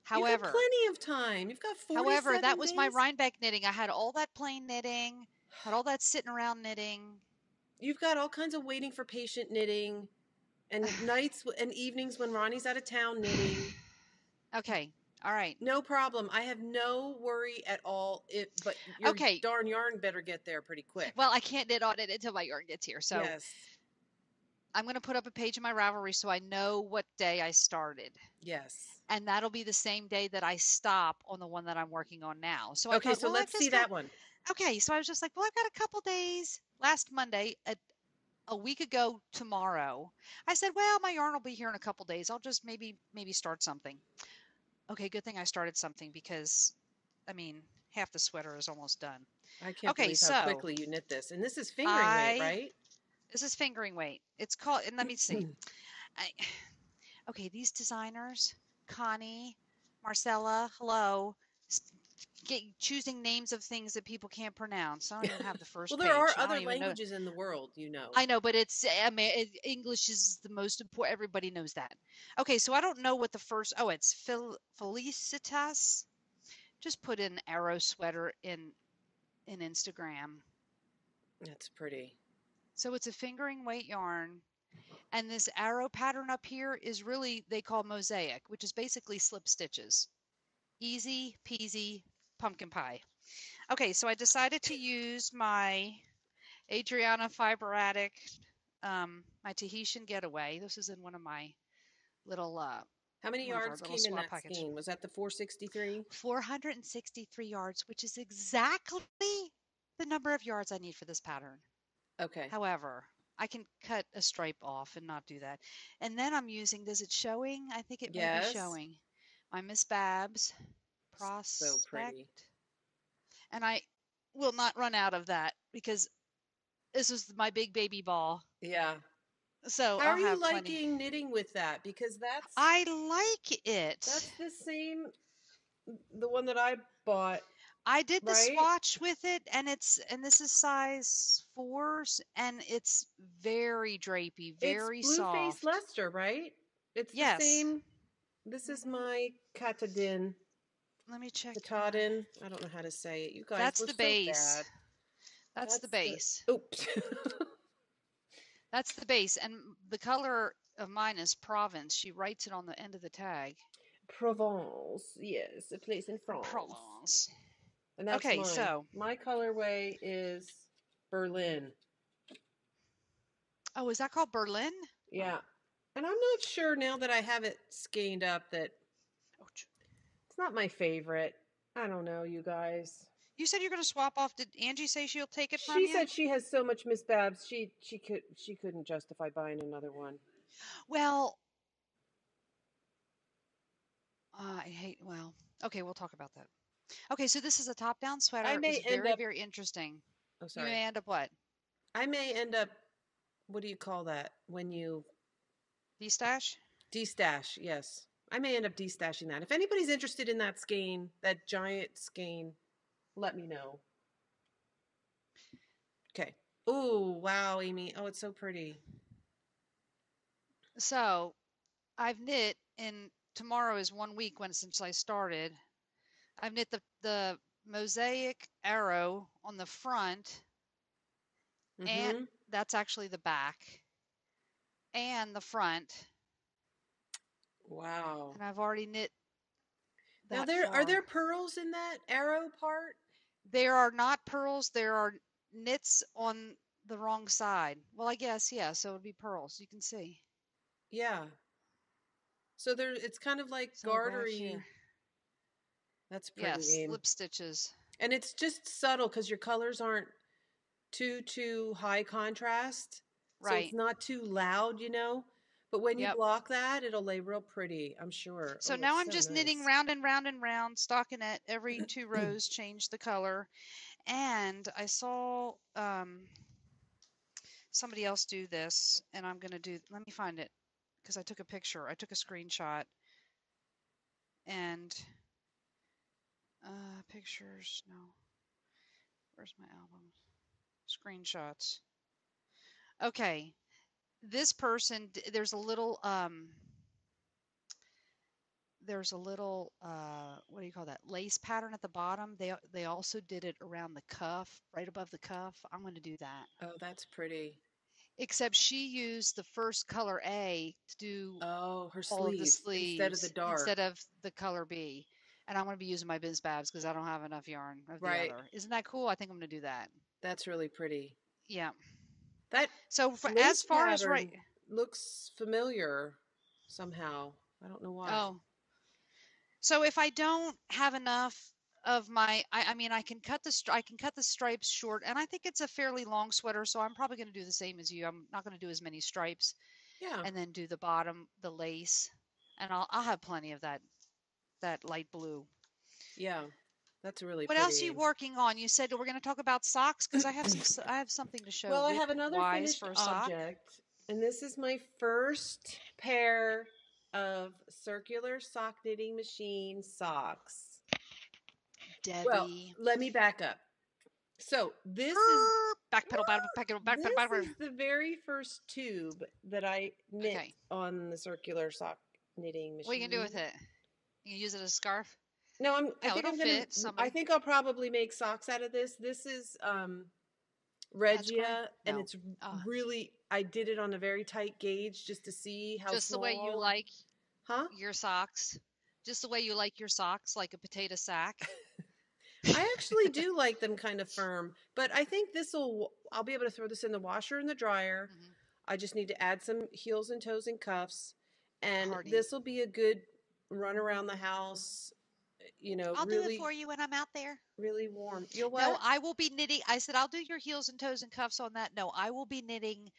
However, you've got plenty of time. You've got 47 However, that was days. my Rhinebeck knitting. I had all that plain knitting, had all that sitting around knitting. You've got all kinds of waiting for patient knitting and nights and evenings when Ronnie's out of town knitting. Okay. All right. No problem. I have no worry at all. But your darn yarn better get there pretty quick. Well, I can't knit on it until my yarn gets here. So yes. I'm going to put up a page in my Ravelry so I know what day I started. Yes. And that'll be the same day that I stop on the one that I'm working on now. So I thought, so let's see that one. Okay, so I was just like, well, I've got a couple days. Last Monday, a week ago tomorrow, I said, well, my yarn will be here in a couple days. I'll just maybe start something. Okay, good thing I started something because, I mean, half the sweater is almost done. I can't believe how quickly you knit this. And this is fingering weight, right? This is fingering weight. It's called, and let me see. Okay, these designers, Connie, Marcella, hello, choosing names of things that people can't pronounce. I don't even have the first well, there are other languages in the world, you know. I know, but English is the most important. Everybody knows that. Okay, so I don't know what the first, it's Felicitas. Just put in arrow sweater in Instagram. That's pretty. So it's a fingering weight yarn. And this arrow pattern up here is really, they call Mosaic, which is basically slip stitches. Easy peasy pumpkin pie. Okay, so I decided to use my Adriana Fiberatic, my Tahitian Getaway. This is in one of my little... How many yards came in that skein? Was that the 463? 463 yards, which is exactly the number of yards I need for this pattern. Okay. However, I can cut a stripe off and not do that. And then I'm using, is it showing? I think it may be showing. My Miss Babs Prospect. So pretty. And I will not run out of that because this was my big baby ball. Yeah. So how are you liking knitting with that? Because I like it. That's the same, the one that I bought. I did the swatch with it, and this is size 4, and it's very drapey, very soft. It's Blue-Faced soft. Leicester, right? It's the same. This is my Katadin. Let me check. Katadin. I don't know how to say it. You guys, that's we're the base. So bad. That's the base. Oops. That's the base, and the color of mine is Provence. She writes it on the end of the tag. Provence, yes, a place in France. Provence. And that's mine. So my colorway is Berlin. Oh, is that called Berlin? Yeah. And I'm not sure now that I have it skeined up that it's not my favorite. I don't know, you guys. You said you're going to swap off. Did Angie say she'll take it from you? She said she has so much Miss Babs, she couldn't justify buying another one. Well, okay, we'll talk about that. Okay, so this is a top-down sweater. It's very, very interesting. Oh, sorry. You may end up what? I may end up, what do you call that when you... Destash? Destash, yes. I may end up destashing that. If anybody's interested in that skein, that giant skein, let me know. Okay. Oh, wow, Amy. Oh, it's so pretty. So, I've knit, and tomorrow is 1 week since I started. I've knit the Mosaic arrow on the front, and that's actually the back, and the front. Wow. And I've already knit that. Now, are there pearls in that arrow part? There are not pearls. There are knits on the wrong side. Well, I guess, yeah, so it would be pearls. You can see. Yeah. So it's kind of like So back gartery. here. That's pretty, Yes, Aim. slip stitches. And it's just subtle because your colors aren't too high contrast. So it's Right. not too loud, But when you Yep. block that, it'll lay real pretty, I'm sure. So Oh, now it's I'm so just knitting nice. round and round and round, stockinette every 2 rows, change the color. And I saw somebody else do this, and I'm going to do, let me find it, because I took a picture. I took a screenshot. And pictures, no. Where's my album? Screenshots. Okay. This person, there's a little what do you call that, lace pattern at the bottom. They also did it around the cuff, right above the cuff. I'm going to do that. Oh, that's pretty. Except she used the first color A to do her all of the sleeves instead of the sleeves dark. instead of the color B. And I'm going to be using my Biz Babs because I don't have enough yarn of the Right. other. Isn't that cool? I think I'm going to do that. That's really pretty. Yeah. That So lace as far as pattern looks familiar somehow. I don't know why. Oh. So if I don't have enough of my, I mean, I can cut the stripes short, and I think it's a fairly long sweater, so I'm probably going to do the same as you. I'm not going to do as many stripes. Yeah. And then do the bottom, the lace, and I'll have plenty of that light blue. Yeah. That's really What pretty. else are you working on? You said we're going to talk about socks because I have something to show. Well, I have another finished for a object, and this is my first pair of circular sock knitting machine socks. Debbie. Well, let me back up. So this is this is the very first tube that I knit on the circular sock knitting machine. What are you gonna do with it? You use it as a scarf? No, I think I'll probably make socks out of this. This is Regia, and it's really, I did it on a very tight gauge just to see how just small. The way you like your socks. Just the way you like your socks, like a potato sack. I actually do like them kind of firm, but I think I'll be able to throw this in the washer and the dryer. Mm-hmm. I just need to add some heels and toes and cuffs, and this will be a good run around the house. I'll do it for you when I'm out there. Really warm. You'll what? No, I will be knitting. I said I'll do your heels and toes and cuffs on that. No, I will be knitting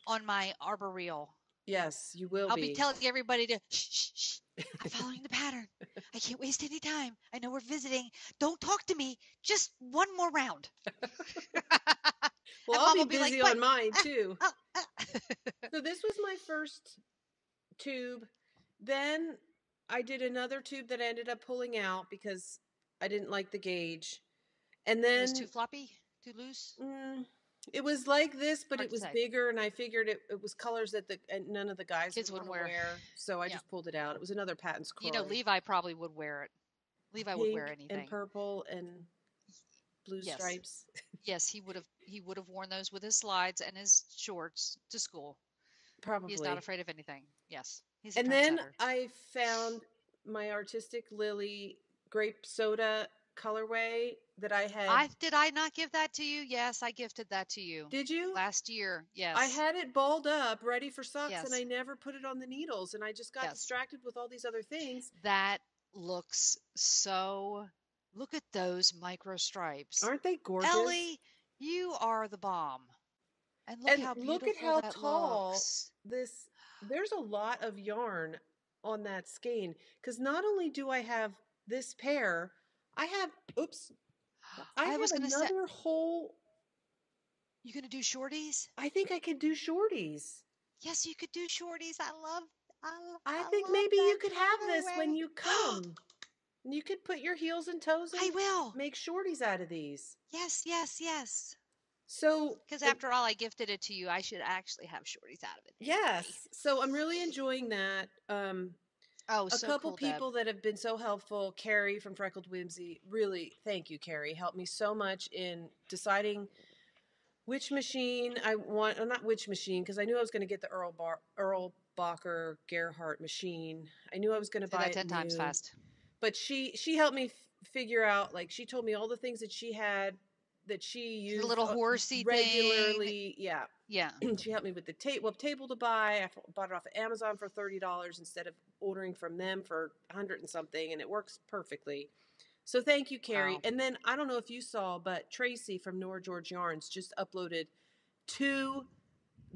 on my arbor reel. Yes, you will. I'll be telling everybody to shh. I'm following the pattern. I can't waste any time. I know we're visiting. Don't talk to me. Just one more round. Well, I'll be busy on mine too. So this was my first tube. Then I did another tube that I ended up pulling out because I didn't like the gauge. And then it was too floppy, too loose. It was like this, but it was bigger, and I figured it was colors that none of the guys would wear. So I just pulled it out. It was another Patton's Crow. Levi probably would wear it. Levi would wear anything. And purple and blue stripes. Yes, he would have worn those with his slides and his shorts to school. Probably. He's not afraid of anything. Yes. He's a trendsetter. Then I found my Artistic Lily grape soda colorway that I had. Did I not give that to you? Yes, I gifted that to you. Did you? Last year, yes. I had it balled up, ready for socks, and I never put it on the needles, and I just got distracted with all these other things. That looks so... Look at those micro stripes. Aren't they gorgeous? Ellie, you are the bomb. And look at how tall looks. This... There's a lot of yarn on that skein, because not only do I have this pair, I have another whole. You gonna do shorties? I think I could do shorties. Yes, you could do shorties. I think maybe you could have this when you come. You could put your heels and toes in. I will make shorties out of these. Yes. So, because after all, I gifted it to you, I should actually have shorties out of it. Yes. So I'm really enjoying that. A couple people that have been so helpful. Carrie from Freckled Whimsy. Really, thank you, Carrie. Helped me so much in deciding which machine I want. Not which machine, because I knew I was going to get the Earl Bacher Gerhardt machine. I knew I was going to buy it 10 times fast. But she helped me figure out. Like, she told me all the things that she had that she used the little horsey regularly. thing. Yeah. Yeah. She helped me with the table to buy. I bought it off of Amazon for $30 instead of ordering from them for 100 and something, and it works perfectly. So thank you, Carrie. Wow. And then I don't know if you saw, but Tracy from Nora George Yarns just uploaded 2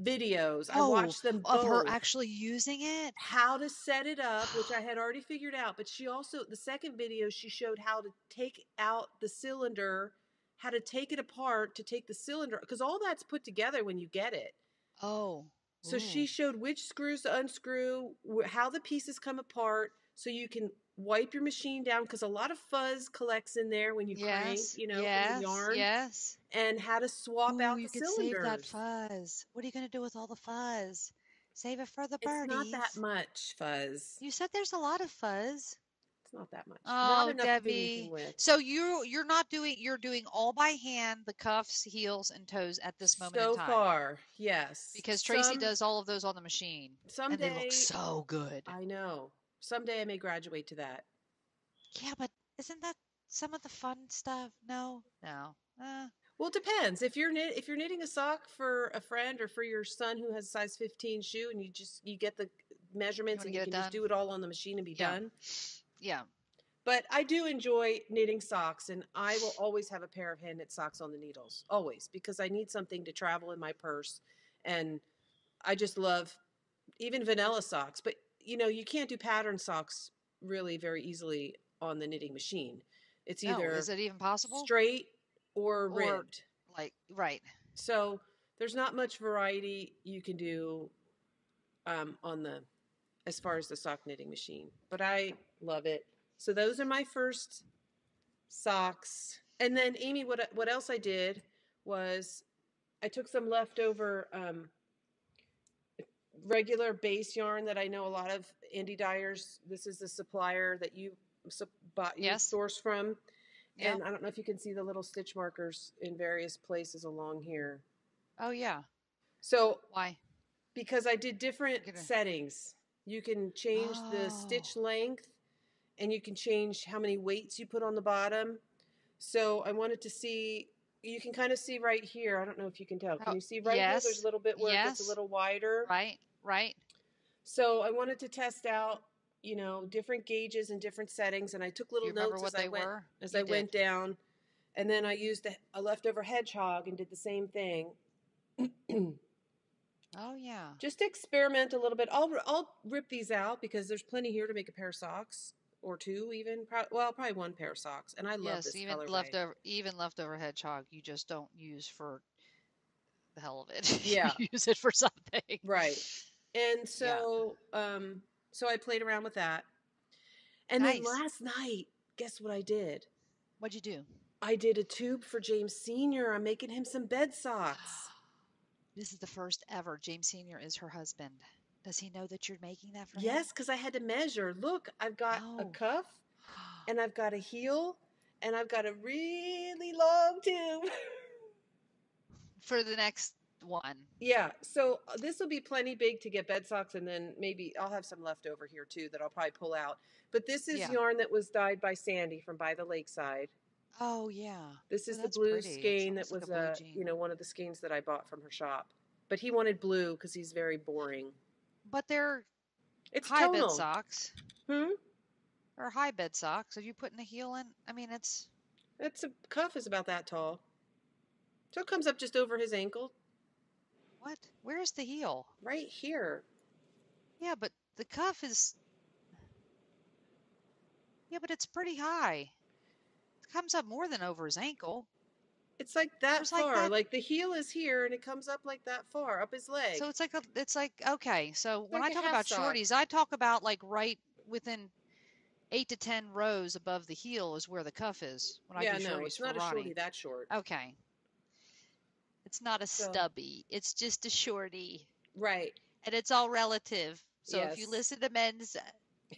videos. I watched them both. Of her actually using it? How to set it up, which I had already figured out. But she also, the second video, she showed how to take out the cylinder, how to take it apart to take the cylinder, because all that's put together when you get it. Oh. So she showed which screws to unscrew, how the pieces come apart, so you can wipe your machine down, because a lot of fuzz collects in there when you crank, from the yarn. Yes. And how to swap out the cylinders. You could save that fuzz. What are you going to do with all the fuzz? Save it for the birdies. It's not that much fuzz. You said there's a lot of fuzz. It's not that much. Oh, not enough Debbie. to do anything with. So you're doing all by hand, the cuffs, heels, and toes at this moment in time. So far, yes. Because Tracy does all of those on the machine. Someday, and they look so good. I know. Someday I may graduate to that. Yeah, but isn't that some of the fun stuff? No. Well, it depends. If you're knitting a sock for a friend or for your son who has a size 15 shoe, and you get the measurements and you can just do it all on the machine and be done. Yeah. But I do enjoy knitting socks, and I will always have a pair of hand knit socks on the needles, always, because I need something to travel in my purse, and I just love even vanilla socks. But you can't do pattern socks really very easily on the knitting machine. It's either is it even possible? Straight or ribbed. Right. So there's not much variety you can do as far as the sock knitting machine. But I love it. So those are my first socks. And then Amy, what else I did was I took some leftover regular base yarn that I know a lot of indie dyers. This is the supplier that you source from. And I don't know if you can see the little stitch markers in various places along here. Oh, yeah. So why? Because I did different settings. You can change the stitch length, and you can change how many weights you put on the bottom. So I wanted to see, you can kind of see right here. I don't know if you can tell. Can you see right here? There's a little bit where it gets a little wider. Right. So I wanted to test out, different gauges and different settings. And I took little notes as I went down. And then I used a leftover hedgehog and did the same thing. Oh, yeah. Just experiment a little bit. I'll rip these out because there's plenty here to make a pair of socks, or 2 even. Probably 1 pair of socks. And I love this colorway. Even leftover hedgehog, you just don't use for the hell of it. Yeah. You use it for something. Right. And so, so I played around with that. And then last night, guess what I did? What'd you do? I did a tube for James Sr. I'm making him some bed socks. This is the first ever. James Sr. is her husband. Does he know that you're making that for him? Yes, because I had to measure. Look, I've got a cuff, and I've got a heel, and I've got a really long tube. For the next one. Yeah, so this will be plenty big to get bed socks, and then maybe I'll have some left over here too that I'll probably pull out. But this is yarn that was dyed by Sandy from By the Lakeside. Oh, yeah. This is the blue skein that was one of the skeins that I bought from her shop. But he wanted blue because he's very boring. But it's high tonal. Bed socks. Or high bed socks. Are you putting a heel in? I mean, it's a cuff is about that tall. So it comes up just over his ankle. What? Where's the heel? Right here. Yeah, but the cuff is... Yeah, but it's pretty high. It comes up more than over his ankle. It's like that far. Like the heel is here, and it comes up like that far, up his leg. So it's like okay. So when I talk about shorties, I talk about like right within 8 to 10 rows above the heel is where the cuff is. When I do shorties it's not a shorty that short. Okay. It's not a stubby. It's just a shorty. Right. And it's all relative. So if you listen to men's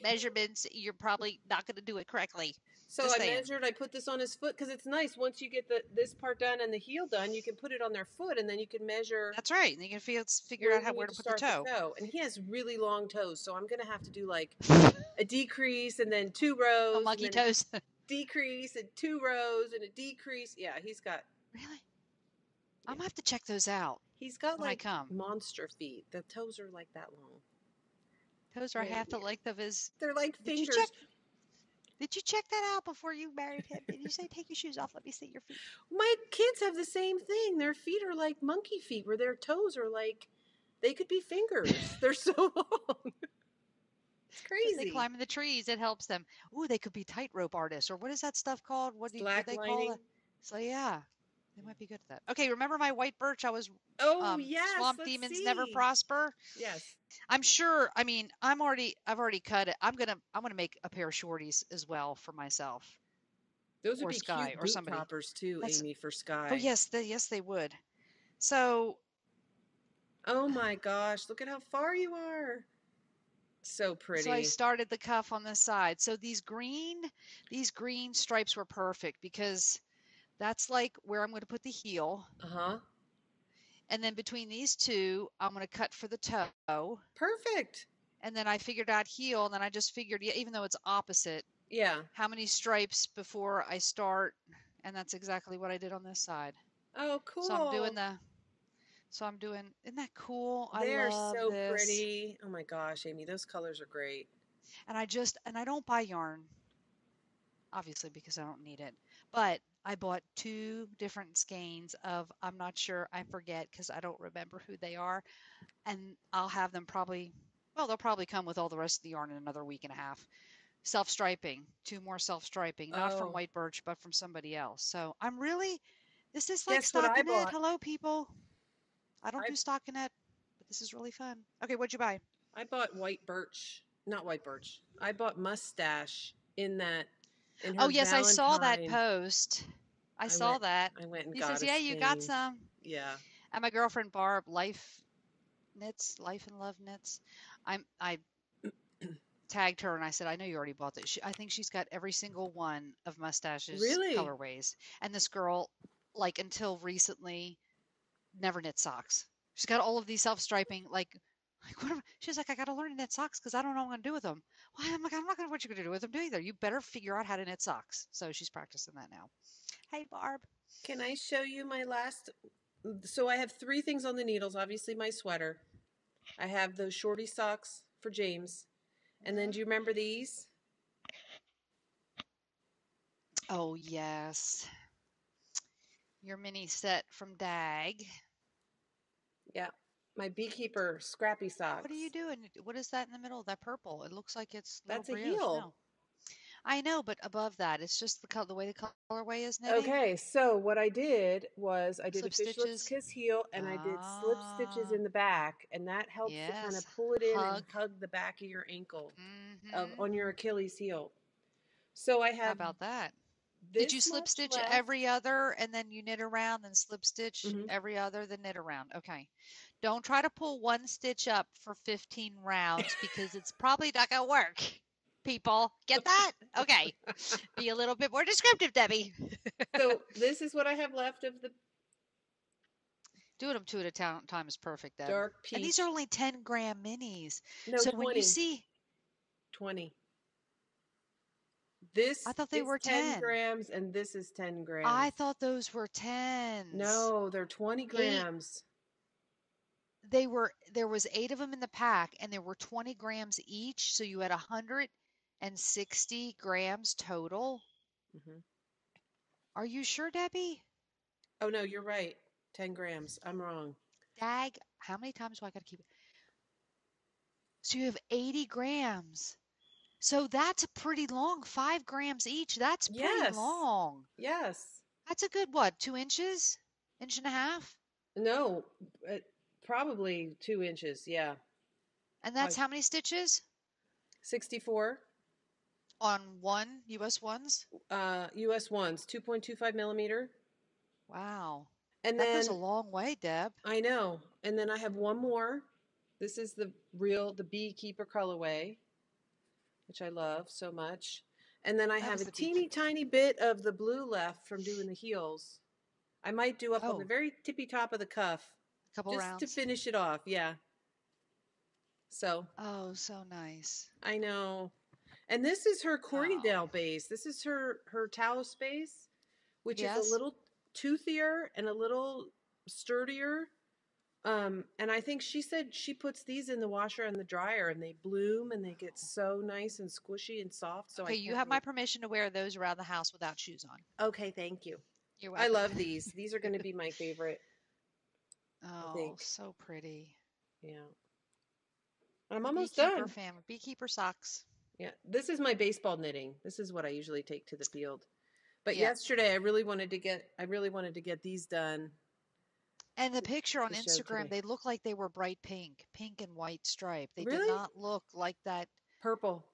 measurements, you're probably not going to do it correctly. So I put this on his foot because it's nice. Once you get this part done and the heel done, you can put it on their foot and then you can measure. That's right. And you can figure out where to put the toe. And he has really long toes. So I'm going to have to do like a decrease and then 2 rows. Monkey toes. Decrease and 2 rows and a decrease. Yeah, he's got Really? I'm going to have to check those out. He's got when like I come. monster feet. The toes are like that long. Toes are half the length of his. They're like fingers. Did you check that out before you married him? Did you say, take your shoes off, let me see your feet? My kids have the same thing. Their feet are like monkey feet, where their toes are like, they could be fingers. They're so long. It's crazy. They climb in the trees. It helps them. Ooh, they could be tightrope artists, or what is that stuff called? What do they call it? So yeah, they might be good at that. Okay, remember my white birch? I was. Yes. Swamp demons never prosper. Yes. I'm sure. I mean, I've already cut it. I'm gonna make a pair of shorties as well for myself. Those would be Sky cute boot toppers too, Amy, for Sky. Oh yes, they would. So. Oh my gosh! Look at how far you are. So pretty. So I started the cuff on the side. So these green stripes were perfect because that's like where I'm going to put the heel. And then between these two, I'm going to cut for the toe. Perfect. And then I figured out heel, and then I just figured, even though it's opposite, how many stripes before I start, and that's exactly what I did on this side. Oh, cool. So I'm doing, isn't that cool? They're I love so this. pretty. Oh my gosh, Amy, those colors are great. And I don't buy yarn, obviously, because I don't need it. But I bought 2 different skeins of, I'm not sure, I forget because I don't remember who they are. And I'll have them they'll probably come with all the rest of the yarn in another week and a half. Self-striping, 2 more self-striping, not from White Birch, but from somebody else. So this is like stockinette. Hello, people. I don't do stockinette, but this is really fun. Okay, what'd you buy? I bought not White Birch. I bought Mustache in her yes, Valentine. I saw that post. I saw that. I went and he got says, yeah, you got some. Yeah. And my girlfriend Barb, Life and Love Knits. I tagged her and I said, I know you already bought that. I think she's got every single one of Mustache's colorways. And this girl, like until recently, never knit socks. She's got all of these self-striping, she's like, I got to learn to knit socks because I don't know what I'm going to do with them. Well, I'm like, I'm not going to know what you're going to do with them either. You better figure out how to knit socks. So she's practicing that now. Hey, Barb. Can I show you my last? So I have 3 things on the needles. Obviously, my sweater. I have those shorty socks for James. And then do you remember these? Oh, yes. Your mini set from Dag. Yeah. My beekeeper Scrappy socks. What are you doing? What is that in the middle? That purple? It looks like it's that's a heel. No. I know, but above that, it's just the way the colorway is knitting. Okay, so what I did was I did a fish lips kiss heel, and I did slip stitches in the back, and that helps to kind of pull it in and hug the back of your ankle on your Achilles heel. So I have. How about that? Did you slip stitch every other and then you knit around, then slip stitch every other, then knit around? Okay. Don't try to pull one stitch up for 15 rounds because it's probably not going to work. People, get that? Okay. Be a little bit more descriptive, Debbie. So this is what I have left of the. Doing them 2 at a time is perfect, Debbie. Dark peach. And these are only 10-gram minis. No, so 20. When you see 20. I thought they were 10 grams, and this is 10 grams. I thought those were 10s. No, they're 20 grams. There was 8 of them in the pack, and there were 20 grams each, so you had 160 grams total. Are you sure, Debbie? Oh, no, you're right. 10 grams. I'm wrong. Dag, how many times do I got to keep it? So you have 80 grams. So that's a pretty long, 5 grams each. That's pretty long. Yes. That's a good, 2 inches? Inch and a half? No, probably 2 inches, yeah. And that's how many stitches? 64. On one, US ones? US ones, 2.25 millimeter. Wow. And that goes a long way, Deb. I know. And then I have one more. This is the beekeeper colorway, which I love so much. And then I have a teeny tiny bit of the blue left from doing the heels. I might do up on the very tippy top of the cuff. A couple rounds. Just to finish it off, yeah. So. Oh, so nice. I know. And this is her Corriedale base. This is her Taos base, which is a little toothier and a little sturdier. And I think she said she puts these in the washer and the dryer, and they bloom and they get so nice and squishy and soft. So Okay, I you can't have my wait. permission to wear those around the house without shoes on. Okay, thank you. You're I welcome. love these. These are going to be my favorite, I Oh, think. so pretty. Yeah. I'm The almost beekeeper done. family, beekeeper socks. Yeah. This is my baseball knitting. This is what I usually take to the field. But Yeah. yesterday I really wanted to get these done And the picture on to show Instagram, today. they look like they were bright pink and white stripe. They did Really? not look like that Purple.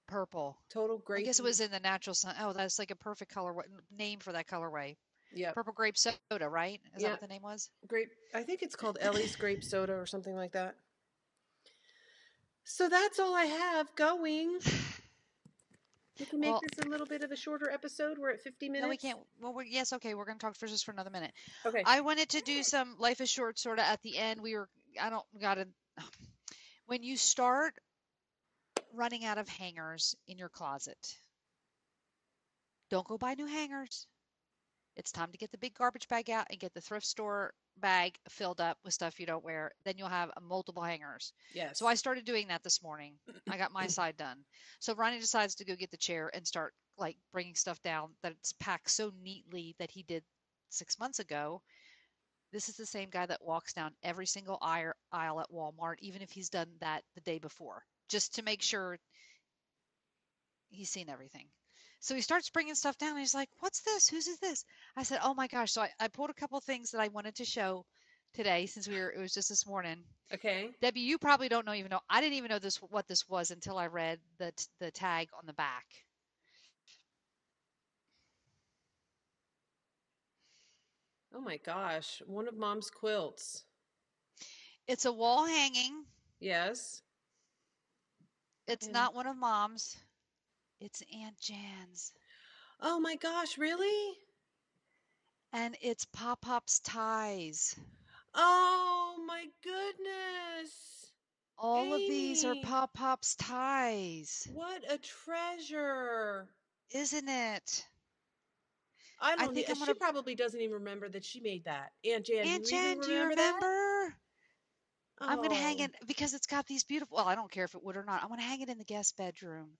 purple. Total I guess it grapey. was in the natural sun. Oh, that's like a perfect color name for that colorway. Yep. Purple grape soda, right? Is that Yeah. what the name was? Grape. I think it's called Ellie's grape soda or something like that. So that's all I have going. We can make Well, this a little bit of a shorter episode. We're at 50 no, we minutes. can't. Well, yes, okay, we're going to talk for just for another minute. Okay. I wanted to do some life is short sort of at the end. I don't got to, when you start running out of hangers in your closet, don't go buy new hangers. It's time to get the big garbage bag out and get the thrift store bag filled up with stuff you don't wear. Then you'll have multiple hangers. Yes. So I started doing that this morning. I got my side done. So Ronnie decides to go get the chair and start like bringing stuff down that it's packed so neatly that he did 6 months ago. This is the same guy that walks down every single aisle at Walmart, even if he's done that the day before, just to make sure he's seen everything. So he starts bringing stuff down and he's like, what's this? Whose is this? I said, oh my gosh. So I pulled a couple of things that I wanted to show today since it was just this morning. Okay. Debbie, you probably don't even know. I didn't even know what this was until I read the tag on the back. Oh my gosh. One of Mom's quilts. It's a wall hanging. Yes. It's not one of Mom's. It's Aunt Jan's. Oh my gosh, really? And it's Pop-Pop's ties. Oh my goodness. All of these are Amy. Pop-Pop's ties. What a treasure. Isn't it? I think I'm she gonna. probably doesn't even remember that she made that. Aunt Jan, Aunt do you even Jan, do you remember that? remember? I'm gonna hang Oh. it because it's got these beautiful. Well, I don't care if it would or not. I'm gonna hang it in the guest bedroom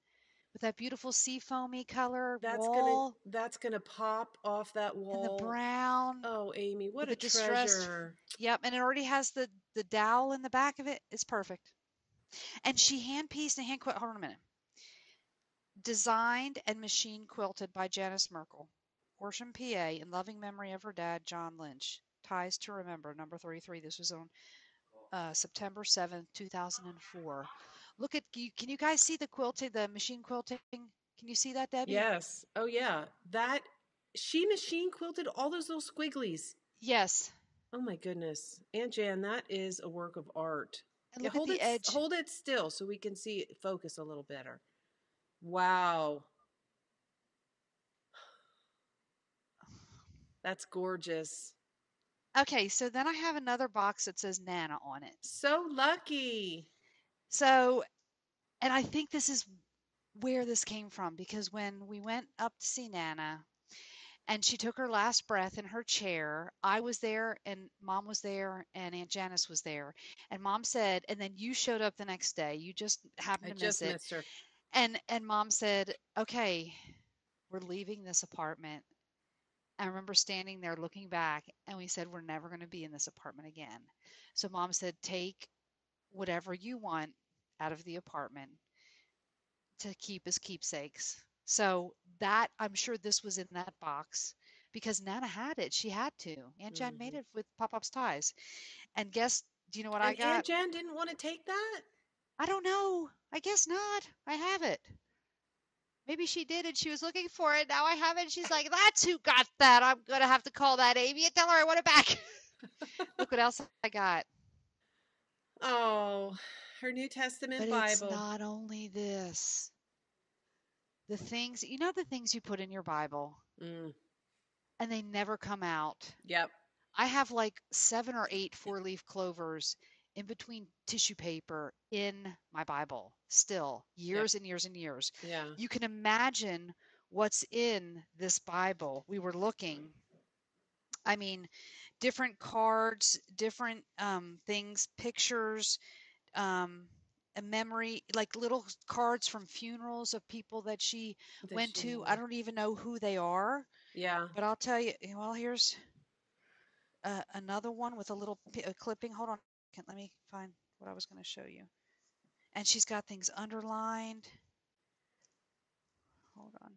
with that beautiful seafoamy color wall That's gonna pop off that and the wall. brown Oh, Amy, what with a the distressed. treasure. Yep, and it already has the dowel in the back of it. It's perfect. And she hand pieced and hand quilt. Hold on a minute. Designed and machine quilted by Janice Merkel, Horsham, PA, in loving memory of her dad, John Lynch. Ties to Remember, number 33. This was on September 7th, 2004. Look at you. Can you guys see the quilting, the machine quilting? Can you see that, Debbie? Yes. Oh yeah. She machine quilted all those little squigglies. Yes. Oh my goodness. Aunt Jan, that is a work of art. And look at the edge. Hold it still so we can see it focus a little better. Wow. That's gorgeous. Okay, so then I have another box that says Nana on it. So lucky. So, and I think this is where this came from because when we went up to see Nana and she took her last breath in her chair, I was there and Mom was there and Aunt Janice was there. And Mom said, and then you showed up the next day. You just happened to miss it. I just missed her. And Mom said, okay, we're leaving this apartment. I remember standing there looking back and we said, we're never going to be in this apartment again. So Mom said, take whatever you want out of the apartment to keep as keepsakes. So that, I'm sure this was in that box because Nana had it. She had to. Aunt Jan made it with Pop-Pop's ties. And guess, do you know what I got? Aunt Jan didn't want to take that? I don't know. I guess not. I have it. Maybe she did and she was looking for it. Now I have it. She's like, that's who got that. I'm going to have to call that Amy and tell her I want it back. Look what else I got. Oh, her New Testament but Bible. It's not only this. The things, the things you put in your Bible and they never come out. Yep. I have like 7 or 8 4-leaf clovers in between tissue paper in my Bible still, years and years and years. Yeah. You can imagine what's in this Bible. We were looking I mean, different cards, different things, pictures, a memory, like little cards from funerals of people that she went to. I don't even know who they are. Yeah. But I'll tell you, well, here's another one with a little clipping. Hold on a second. Let me find what I was going to show you. And she's got things underlined. Hold on.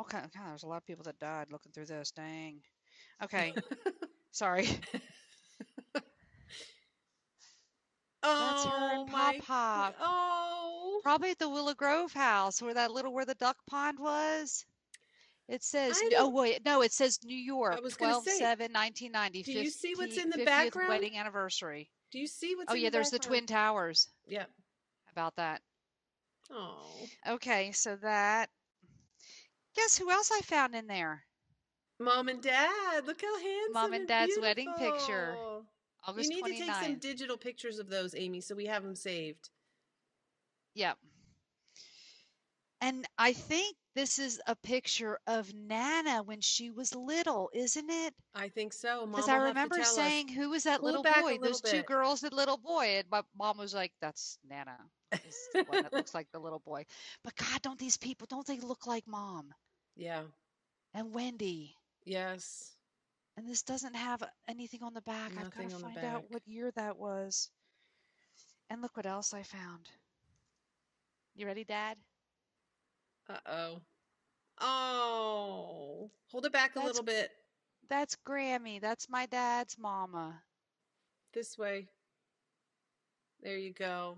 Okay, there's a lot of people that died looking through this. Dang. Okay. Sorry. That's her and Pop Pop. Oh. Probably at the Willow Grove house where the duck pond was. It says, oh wait, no, it says New York, 12/7/1990. Do you see what's in the 50th background? wedding anniversary. Do you see what's in the background? Oh yeah, there's the Twin Towers. Yep. About that. Oh. Okay, so that. Guess who else I found in there? Mom and Dad. Look how handsome Mom and Dad's beautiful. wedding picture. August 29th. You need to take some digital pictures of those, Amy, so we have them saved. Yep. And I think this is a picture of Nana when she was little, isn't it? I think so. Because I remember saying, who was that little boy? Those two girls, that little boy. And my mom was like, that's Nana. Is the one that looks like the little boy. But God, don't they look like Mom? Yeah. And Wendy. Yes. And this doesn't have anything on the back. I've got to find out what year that was. And look what else I found. You ready, Dad? Uh-oh. Oh. Hold it back a little bit. That's Grammy. That's my dad's mama. This way. There you go.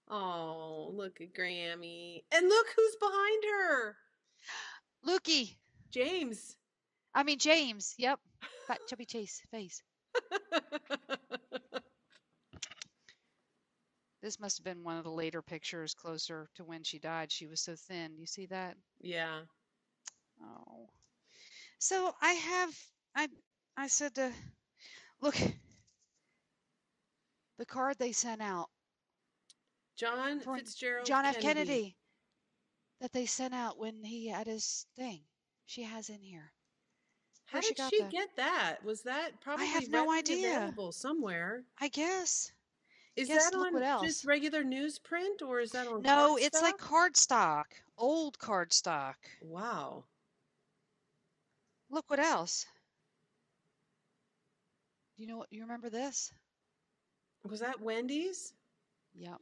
Oh, look at Grammy. And look who's behind her. Lukey. James. Yep. Fat chubby Chase face. This must have been one of the later pictures closer to when she died. She was so thin. You see that? Yeah. Oh. So I said to look, the card they sent out. John Fitzgerald John F. Kennedy. That they sent out when he had his thing. She has in here. How did she get that? Was that probably I have no idea. Available somewhere? I guess. Is that on just regular newsprint or is that on No, it's like cardstock. Old cardstock. Wow. Look what else. You remember this? Was that Wendy's? Yep.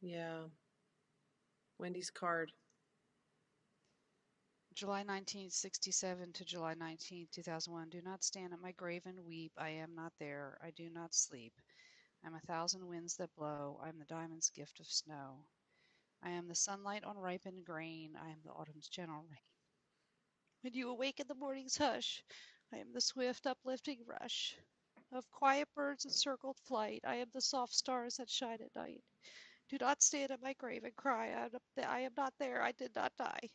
Yeah. Wendy's card. July 1967 to July 19, 2001. Do not stand at my grave and weep. I am not there. I do not sleep. I am 1,000 winds that blow. I am the diamond's gift of snow. I am the sunlight on ripened grain. I am the autumn's gentle rain. When you awake in the morning's hush, I am the swift uplifting rush of quiet birds in circled flight. I am the soft stars that shine at night. Do not stand at my grave and cry. I am not there. I did not die.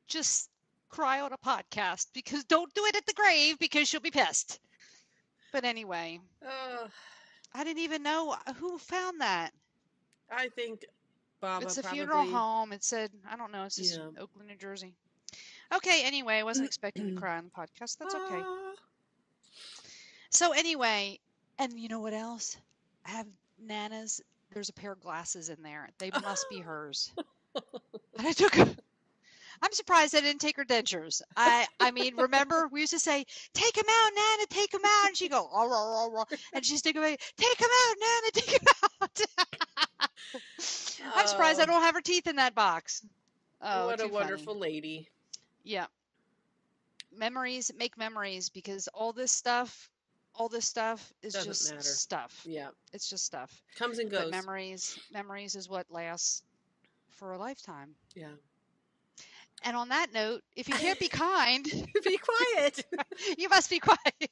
Just cry on a podcast, because don't do it at the grave because she'll be pissed. But anyway, I didn't even know who found that. I think Baba. It's a funeral home. It said, I don't know. It's just Oakland, New Jersey. Okay. Anyway, I wasn't expecting to cry on the podcast. That's okay. So anyway, and you know what else? I have Nana's. There's a pair of glasses in there. They must be hers. And I took. I'm surprised I didn't take her dentures. I mean, remember we used to say, "Take him out, Nana, take him out," and she'd go, "Oh, oh, oh," and she'd stick away, "Take him out, Nana, take him out." I'm surprised I don't have her teeth in that box. Oh, what a wonderful lady. Yeah. Memories make memories, because all this stuff is just stuff. Yeah. It's just stuff. Comes and goes. But memories is what lasts for a lifetime. Yeah. And on that note, if you can't be kind, be quiet. You must be quiet.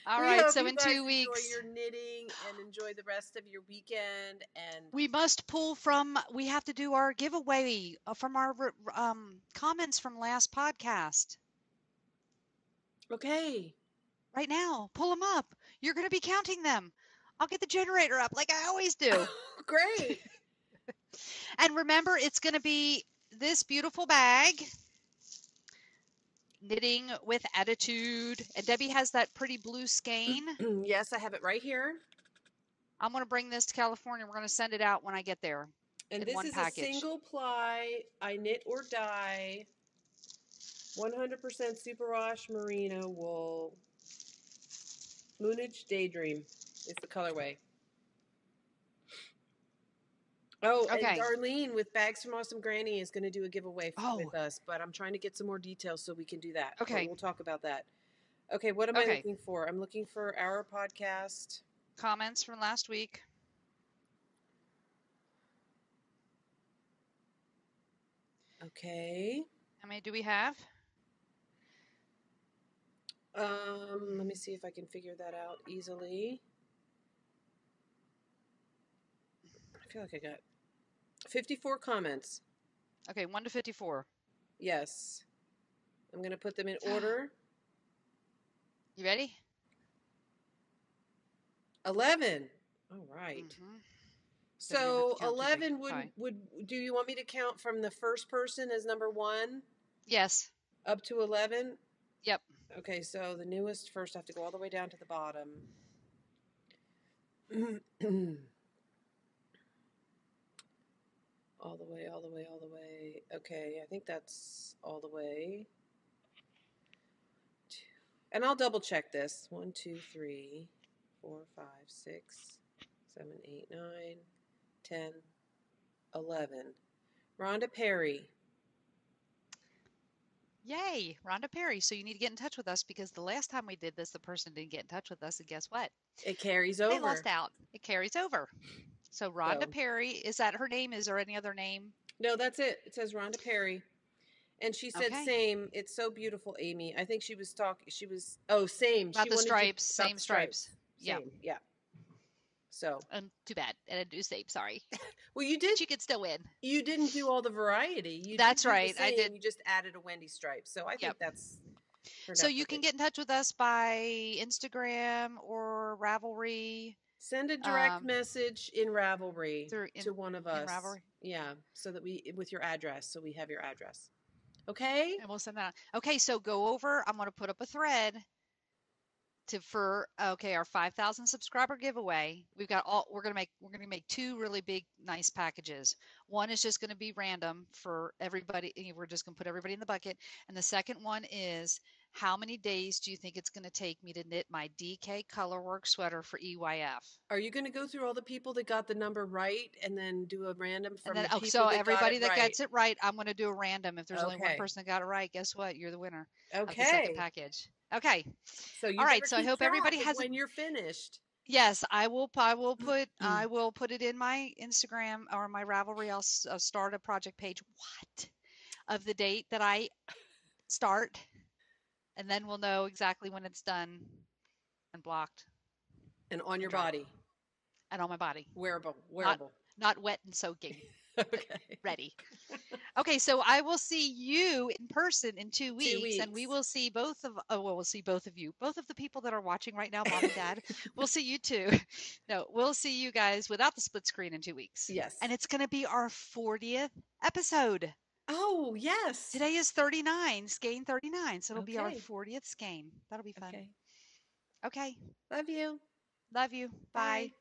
All right. So in 2 weeks, enjoy your knitting and enjoy the rest of your weekend. And we must pull from. We have to do our giveaway from our comments from last podcast. Okay. Right now, pull them up. You're going to be counting them. I'll get the generator up like I always do. Great. And remember, it's going to be this beautiful bag. Knitting with attitude. And Debbie has that pretty blue skein. Yes, I have it right here. I'm going to bring this to California. We're going to send it out when I get there. And this is package. A single ply, I knit or dye, 100% superwash merino wool. Moonage Daydream is the colorway. Oh, okay. And Darlene with Bags from Awesome Granny is going to do a giveaway with us, but I'm trying to get some more details so we can do that. Okay. But we'll talk about that. Okay, what am I looking for? I'm looking for our podcast. Comments from last week. Okay. How many do we have? Let me see if I can figure that out easily. I feel like I got 54 comments. Okay, 1 to 54. Yes. I'm going to put them in order. You ready? 11. All right. Mm-hmm. So 11 would do you want me to count from the first person as number 1? Yes. Up to 11? Yep. Okay, so the newest first, I have to go all the way down to the bottom. All the way, all the way, all the way. Okay, I think that's all the way. And I'll double check this. 1, 2, 3, 4, 5, 6, 7, 8, 9, 10, 11. Rhonda Perry. Yay, Rhonda Perry. So you need to get in touch with us because the last time we did this, the person didn't get in touch with us. And guess what? It carries over. They lost out. It carries over. So Rhonda Perry, is that her name? Is there any other name? No, that's it. It says Rhonda Perry. And she said, same. It's so beautiful, Amy. I think she was talking. Same. About the stripes. Same stripes. Yeah. Yeah. So. Too bad. I didn't do same. Sorry. Well, you did. But you could still win. You didn't do all the variety. That's right. I did. You just added a Wendy stripe. So I think that's. So you can get in touch with us by Instagram or Ravelry. Send a direct message in Ravelry to one of us. In Ravelry? Yeah. So that with your address. So we have your address. Okay. And we'll send that out. Okay, so go over. I'm going to put up a thread for our 5,000 subscriber giveaway. We're going to make 2 really big, nice packages. One is just going to be random for everybody. We're just going to put everybody in the bucket. And the second one is, how many days do you think it's going to take me to knit my DK Colorwork sweater for EYF? Are you going to go through all the people that got the number right and then do a random from the people so everybody that gets it right, I'm going to do a random. If there's only one person that got it right, guess what? You're the winner of the second package. Okay. So you all right. So I hope everybody has when you're finished. Yes, I will put it in my Instagram or my Ravelry. I'll start a project page. Of the date that I start. And then we'll know exactly when it's done and blocked. And on your body. And on my body. Wearable. Not wet and soaking. Okay. Ready. Okay, so I will see you in person in 2 weeks. 2 weeks. And we will see we'll see both of you. Both of the people that are watching right now, Mom and Dad. We'll see you too. No, we'll see you guys without the split screen in 2 weeks. Yes. And it's going to be our 40th episode. Oh, yes. Today is 39, Skein 39. So it'll be our 40th Skein. That'll be fun. Okay. Love you. Love you. Bye.